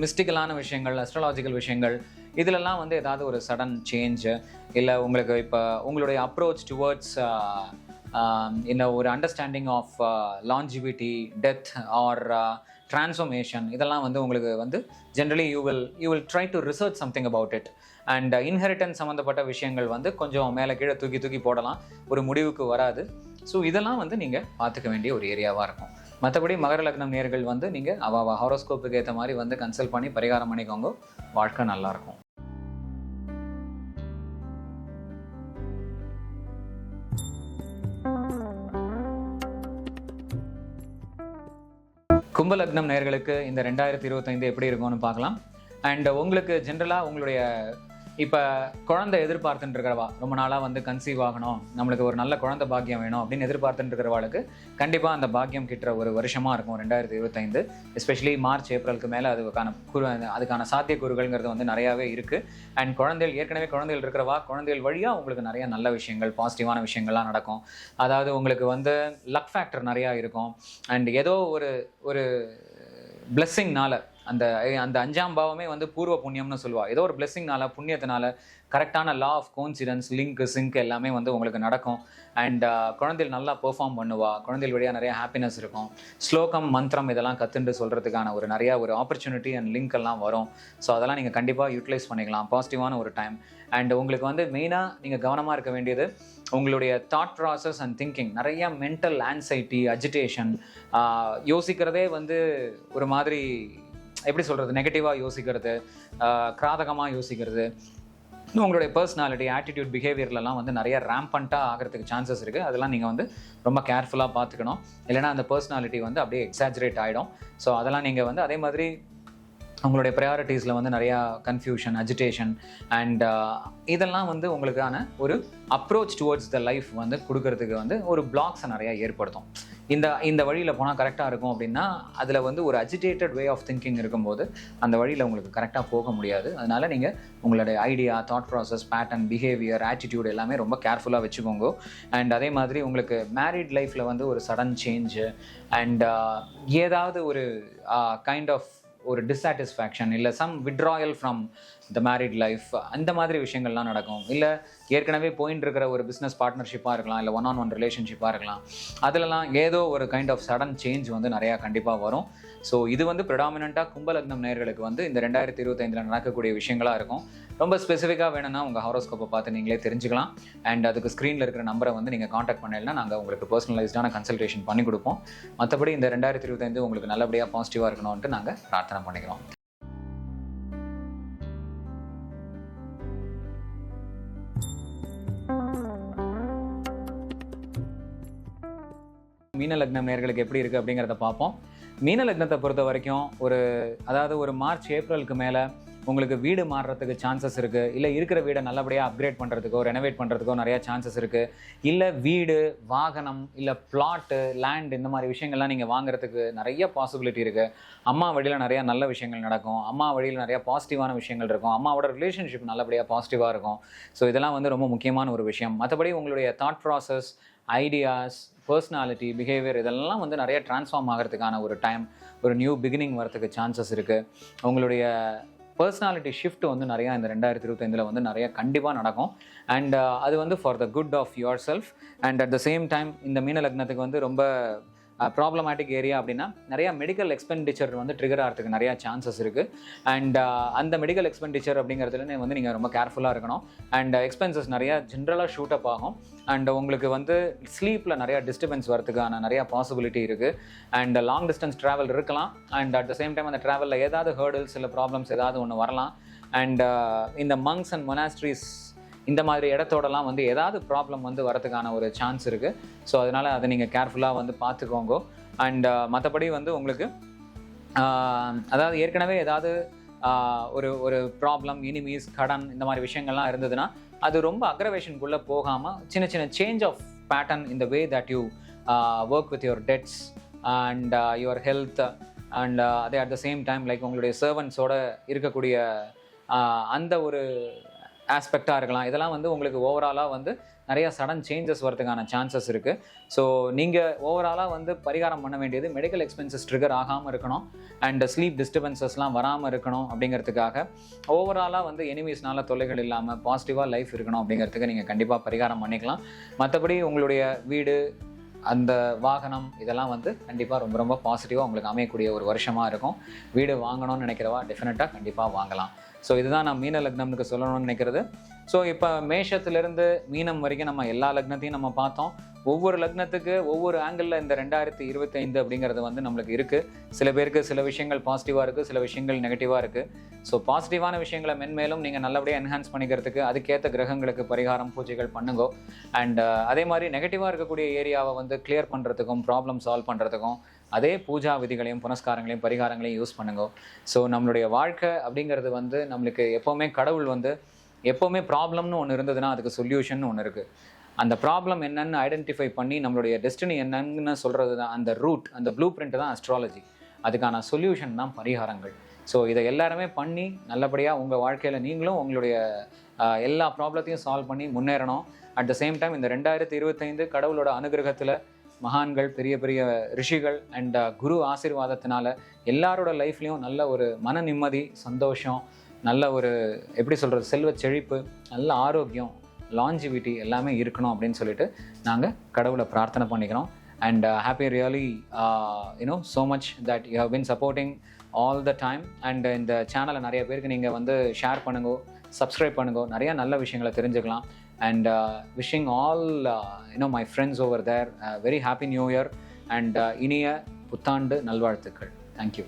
மிஸ்டிக்கலான விஷயங்கள், அஸ்ட்ராலாஜிக்கல் விஷயங்கள் இதிலெல்லாம் வந்து ஏதாவது ஒரு சடன் சேஞ்சு, இல்லை உங்களுக்கு இப்போ உங்களுடைய அப்ரோச் டுவர்ட்ஸ் இந்த ஒரு understanding of longevity, death or transformation, இதெல்லாம் வந்து உங்களுக்கு வந்து generally you will try to research something about it. And inheritance சம்மந்தப்பட்ட விஷயங்கள் வந்து கொஞ்சம் மேலே கீழே தூக்கி போடலாம், ஒரு முடிவுக்கு வராது. ஸோ இதெல்லாம் வந்து நீங்கள் பார்த்துக்க வேண்டிய ஒரு ஏரியாவாக இருக்கும். மற்றபடி மகர லக்னம் நேயர்கள் வந்து நீங்கள் ஹாரோஸ்கோப்புக்கு ஏற்ற மாதிரி வந்து கன்சல்ட் பண்ணி பரிகாரம் பண்ணிக்கோங்க. வாழ்க்கை நல்லாயிருக்கும். கும்பலக்னம் நேயர்களுக்கு இந்த 2025 எப்படி இருக்கும்னு பார்க்கலாம். அண்ட் உங்களுக்கு ஜென்ரலாக உங்களுடைய இப்போ குழந்தை எதிர்பார்த்துட்டு இருக்கிறவா, ரொம்ப நாளாக வந்து கன்சீவ் ஆகணும், நம்மளுக்கு ஒரு நல்ல குழந்தை பாக்கியம் வேணும் அப்படின்னு எதிர்பார்த்துட்டு இருக்கிறவாளுக்கு கண்டிப்பாக அந்த பாக்கியம் கிட்டுற ஒரு வருஷமாக இருக்கும் 2025. எஸ்பெஷலி மார்ச் ஏப்ரலுக்கு மேலே அதுக்கான சாத்தியக்கூறுகள்ங்கிறது வந்து நிறையாவே இருக்குது. அண்ட் ஏற்கனவே குழந்தைகள் இருக்கிறவா, குழந்தைகள் வழியாக உங்களுக்கு நிறைய நல்ல விஷயங்கள், பாசிட்டிவான விஷயங்கள்லாம் நடக்கும். அதாவது உங்களுக்கு வந்து லக் ஃபேக்டர் நிறையா இருக்கும். அண்ட் ஏதோ ஒரு பிளெஸ்ஸிங்னால அந்த 5ஆம் பாவமே வந்து பூர்வ புண்ணியம்னு சொல்லுவா. ஏதோ ஒரு பிளெஸ்ஸிங்னால, புண்ணியத்தினால கரெக்டான லா ஆஃப் கோன்சிடன்ஸ், சிங்க் எல்லாமே வந்து உங்களுக்கு நடக்கும். அண்ட் குழந்தைகள் நல்லா பெர்ஃபார்ம் பண்ணுவா. குழந்தைகள் வழியாக நிறைய ஹாப்பினஸ் இருக்கும். ஸ்லோகம், மந்திரம் இதெல்லாம் கற்றுண்டு சொல்கிறதுக்கான நிறையா ஆப்பர்ச்சுனிட்டி அண்ட் லிங்க் எல்லாம் வரும். ஸோ அதெல்லாம் நீங்கள் கண்டிப்பாக யூட்டிலைஸ் பண்ணிக்கலாம். பாசிட்டிவான ஒரு டைம். அண்ட் உங்களுக்கு வந்து மெயினாக நீங்கள் கவனமாக இருக்க வேண்டியது உங்களுடைய தாட் ப்ராசஸ் அண்ட் திங்கிங். நிறையா மென்டல் ஆன்சைட்டி, அஜிடேஷன், யோசிக்கிறதே வந்து ஒரு மாதிரி எப்படி சொல்கிறது, நெகட்டிவாக யோசிக்கிறது, கிராதகமாக யோசிக்கிறது, உங்களுடைய பர்சனாலிட்டி, ஆட்டிடியூட், பிஹேவியர்லாம் வந்து நிறைய ரேம்பண்ட்டாக ஆகிறதுக்கு சான்சஸ் இருக்குது. அதெல்லாம் நீங்கள் வந்து ரொம்ப கேர்ஃபுல்லாக பார்த்துக்கணும். இல்லைனா அந்த பர்சனாலிட்டி வந்து அப்படியே எக்ஸாஜரேட் ஆகிடும். ஸோ அதெல்லாம் நீங்கள் வந்து அதே மாதிரி உங்களுடைய ப்ரையாரிட்டிஸில் வந்து நிறையா கன்ஃபியூஷன், அஜிடேஷன் அண்ட் இதெல்லாம் வந்து உங்களுக்கான ஒரு அப்ரோச் டுவர்ட்ஸ் த லைஃப் வந்து கொடுக்கறதுக்கு வந்து ஒரு பிளாக்ஸை நிறையா ஏற்படுத்தும். இந்த வழியில் போனால் கரெக்டாக இருக்கும் அப்படின்னா அதில் வந்து ஒரு அஜிடேட்டட் வே ஆஃப் திங்கிங் இருக்கும்போது அந்த வழியில் உங்களுக்கு கரெக்டாக போக முடியாது. அதனால் நீங்கள் உங்களுடைய idea, thought process, pattern, behaviour, attitude எல்லாமே ரொம்ப கேர்ஃபுல்லாக வச்சுக்கோங்க. அண்ட் அதே மாதிரி உங்களுக்கு மேரிட் லைஃப்பில் வந்து ஒரு சடன் சேஞ்சு அண்ட் ஏதாவது ஒரு கைண்ட் ஆஃப் ஒரு டிஸாட்டிஸ்ஃபேக்ஷன், இல்லை some withdrawal from the married life, அந்த மாதிரி விஷயங்கள்லாம் நடக்கும். இல்லை ஏற்கனவே போயின்னு இருக்கிற ஒரு பிஸ்னஸ் பார்ட்னர்ஷிப்பாக இருக்கலாம், இல்லை ஒன் ரிலேஷன்ஷிப்பாக இருக்கலாம். அதிலலாம் ஏதோ ஒரு கைண்ட் ஆஃப் சடன் சேஞ்ச் வந்து நிறையா கண்டிப்பாக வரும். ஸோ இது வந்து ப்ரிடாமினண்ட்டாக கும்பலக்னம் நேயர்களுக்கு வந்து இந்த 2025 நடக்கக்கூடிய விஷயங்களாக இருக்கும். ரொம்ப ஸ்பெசிஃபிக்காக வேணும்னா உங்கள் ஹாரோஸ்கோப்பை பார்த்து நீங்களே தெரிஞ்சுக்கலாம். அண்ட் அதுக்கு ஸ்க்ரீனில் இருக்கிற நம்பரை வந்து நீங்கள் காண்டாக்ட் பண்ணலைன்னா நாங்கள் உங்களுக்கு பர்சனலைஸ்டான கன்சல்டேஷன் பண்ணி கொடுப்போம். மற்றபடி இந்த 2025 உங்களுக்கு நல்லபடியாக பாசிட்டிவாக இருக்கணும்ன்ட்டு நாங்கள் பிரார்த்தனை பண்ணிக்கிறோம். மீன லக்னம் நேயர்களுக்கு எப்படி இருக்குது அப்படிங்கிறத பார்ப்போம். மீன லக்னத்தை பொறுத்த வரைக்கும் ஒரு மார்ச் ஏப்ரலுக்கு மேலே உங்களுக்கு வீடு மாறுறதுக்கு சான்சஸ் இருக்குது. இல்லை இருக்கிற வீடை நல்லபடியாக அப்கிரேட் பண்ணுறதுக்கோ, ரெனோவேட் பண்ணுறதுக்கோ நிறையா சான்சஸ் இருக்குது. இல்லை வீடு, வாகனம், இல்லை பிளாட்டு, லேண்ட், இந்த மாதிரி விஷயங்கள்லாம் நீங்கள் வாங்குறதுக்கு நிறைய பாசிபிலிட்டி இருக்குது. அம்மா வழியில் நிறையா நல்ல விஷயங்கள் நடக்கும். அம்மா வழியில் நிறையா பாசிட்டிவான விஷயங்கள் இருக்கும். அம்மாவோட ரிலேஷன்ஷிப் நல்லபடியாக பாசிட்டிவாக இருக்கும். ஸோ இதெல்லாம் வந்து ரொம்ப முக்கியமான ஒரு விஷயம். மற்றபடி உங்களுடைய thought process, ideas, personality, behaviour இதெல்லாம் வந்து நிறைய ட்ரான்ஸ்ஃபார்ம் ஆகிறதுக்கான ஒரு டைம், ஒரு நியூ பிகினிங் வரதுக்கு சான்சஸ் இருக்குது. உங்களுடைய பர்சனாலிட்டி ஷிஃப்ட் வந்து நிறையா இந்த 2025 வந்து நிறையா கண்டிப்பாக நடக்கும். அண்ட் அது வந்து for the good of yourself. And at the same time இந்த மீன லக்னத்துக்கு வந்து ரொம்ப ப்ராப்ளமேட்டிக் ஏரியா அப்படின்னா நிறையா மெடிக்கல் எக்ஸ்பெண்டிச்சர் வந்து ட்ரிகர் ஆகிறதுக்கு நிறையா சான்சஸ் இருக்குது. அண்ட் அந்த மெடிக்கல் எக்ஸ்பெண்டிச்சர் அப்படிங்கிறதுல வந்து நீங்கள் ரொம்ப கேர்ஃபுல்லாக இருக்கணும். அண்ட் எக்ஸ்பென்சஸ் நிறையா ஜென்ரலாக ஷூட் அப் ஆகும். அண்ட் உங்களுக்கு வந்து ஸ்லீப்பில் நிறையா டிஸ்டர்பன்ஸ் வரதுக்கான நிறையா பாசிபிலிட்டி இருக்குது. அண்ட் லாங் டிஸ்டன்ஸ் ட்ராவல் இருக்கலாம். And at the same time அந்த ட்ராவலில் ஏதாவது ஹேர்டில்ஸ் இல்லை ப்ராப்ளம்ஸ் ஏதாவது ஒன்று வரலாம். அண்ட் இந்த மங்க்ஸ் அண்ட் மொனாஸ்ட்ரிஸ் இந்த மாதிரி இடத்தோடலாம் வந்து ஏதாவது ப்ராப்ளம் வந்து வரதுக்கான ஒரு சான்ஸ் இருக்குது. ஸோ அதனால் அதை நீங்கள் கேர்ஃபுல்லாக வந்து பார்த்துக்கோங்க. அண்ட் மற்றபடி வந்து உங்களுக்கு அதாவது ஏற்கனவே ஏதாவது ஒரு ப்ராப்ளம், எனிமீஸ், கடன் இந்த மாதிரி விஷயங்கள்லாம் இருந்ததுன்னா அது ரொம்ப அக்ரவேஷனுக்குள்ளே போகாமல் சின்ன சின்ன சேஞ்ச் ஆஃப் பேட்டர்ன் இந்த way that you work with your debts and your health and அதே at the same time like உங்களுடைய சர்வன்ஸோடு இருக்கக்கூடிய அந்த ஒரு ஆஸ்பெக்டாக இருக்கலாம். இதெல்லாம் வந்து உங்களுக்கு ஓவராலாக வந்து நிறையா சடன் சேஞ்சஸ் வரதுக்கான சான்சஸ் இருக்குது. ஸோ நீங்கள் ஓவராலாக வந்து பரிகாரம் பண்ண வேண்டியது மெடிக்கல் எக்ஸ்பென்சஸ் ட்ரிகர் ஆகாமல் இருக்கணும். அண்ட் ஸ்லீப் டிஸ்டர்பன்சஸ்லாம் வராமல் இருக்கணும். அப்படிங்கிறதுக்காக ஓவராலாக வந்து எனிமீஸ்னால தொல்லைகள் இல்லாமல் பாசிட்டிவாக லைஃப் இருக்கணும். அப்படிங்கிறதுக்கு நீங்கள் கண்டிப்பாக பரிகாரம் பண்ணிக்கலாம். மற்றபடி உங்களுடைய வீடு, அந்த வாகனம் இதெல்லாம் வந்து கண்டிப்பாக ரொம்ப ரொம்ப பாசிட்டிவாக உங்களுக்கு அமையக்கூடிய ஒரு வருஷமாக இருக்கும். வீடு வாங்கணும்னு நினைக்கிறவா டெஃபினட்டாக கண்டிப்பாக வாங்கலாம். ஸோ இதுதான் நான் மீன லக்னம்னுக்கு சொல்லணும்னு நினைக்கிறது. ஸோ இப்போ மேஷத்துலேருந்து மீனம் வரைக்கும் நம்ம எல்லா லக்னத்தையும் நம்ம பார்த்தோம். ஒவ்வொரு லக்னத்துக்கு ஒவ்வொரு ஆங்கிளில் இந்த 2025 அப்படிங்கிறது வந்து நம்மளுக்கு இருக்குது. சில பேருக்கு சில விஷயங்கள் பாசிட்டிவாக இருக்குது, சில விஷயங்கள் நெகட்டிவாக இருக்குது. ஸோ பாசிட்டிவான விஷயங்களை மென்மேலும் நீங்கள் நல்லபடியாக என்ஹான்ஸ் பண்ணிக்கிறதுக்கு அதுக்கேற்ற கிரகங்களுக்கு பரிகாரம், பூஜைகள் பண்ணுங்க. அண்ட் அதே மாதிரி நெகட்டிவாக இருக்கக்கூடிய ஏரியாவை வந்து கிளியர் பண்ணுறதுக்கும், ப்ராப்ளம் சால்வ் பண்ணுறதுக்கும் அதே பூஜா விதிகளையும் புனஸ்காரங்களையும் பரிகாரங்களையும் யூஸ் பண்ணுங்க. ஸோ நம்மளுடைய வாழ்க்கை அப்படிங்கிறது வந்து நம்மளுக்கு எப்போவுமே கடவுள் வந்து எப்போவுமே ப்ராப்ளம்னு ஒன்று இருந்ததுன்னா அதுக்கு சொல்யூஷன் ஒன்று இருக்குது. அந்த ப்ராப்ளம் என்னன்னு ஐடென்டிஃபை பண்ணி நம்மளுடைய டெஸ்டினி என்னன்னு சொல்கிறது தான் அந்த ரூட், அந்த ப்ளூ பிரிண்ட் தான் அஸ்ட்ராலஜி. அதுக்கான சொல்யூஷன் தான் பரிகாரங்கள். ஸோ இதை எல்லாருமே பண்ணி நல்லபடியாக உங்கள் வாழ்க்கையில் நீங்களும் உங்களுடைய எல்லா ப்ராப்ளத்தையும் சால்வ் பண்ணி முன்னேறணும். அட் த சேம் டைம் இந்த 2025 கடவுளோட அனுகிரகத்தில் மகான்கள், பெரிய பெரிய ரிஷிகள் அண்ட் குரு ஆசீர்வாதத்தினால எல்லாரோட லைஃப்லேயும் நல்ல ஒரு மன நிம்மதி, சந்தோஷம், நல்ல ஒரு எப்படி சொல்கிறது செல்வ செழிப்பு, நல்ல ஆரோக்கியம், லாஞ்சிவிட்டி எல்லாமே இருக்கணும் அப்படின்னு சொல்லிட்டு நாங்கள் கடவுளை பிரார்த்தனை பண்ணிக்கிறோம். And happy really so much that you have been supporting all the time. And இந்த சேனலை நிறைய பேருக்கு நீங்கள் வந்து ஷேர் பண்ணுங்க, சப்ஸ்கிரைப் பண்ணுங்க, நிறைய நல்ல விஷயங்களை தெரிஞ்சுக்கலாம். And wishing all my friends over there very happy new year and இனிய புத்தாண்டு நல்வாழ்த்துக்கள். Thank you.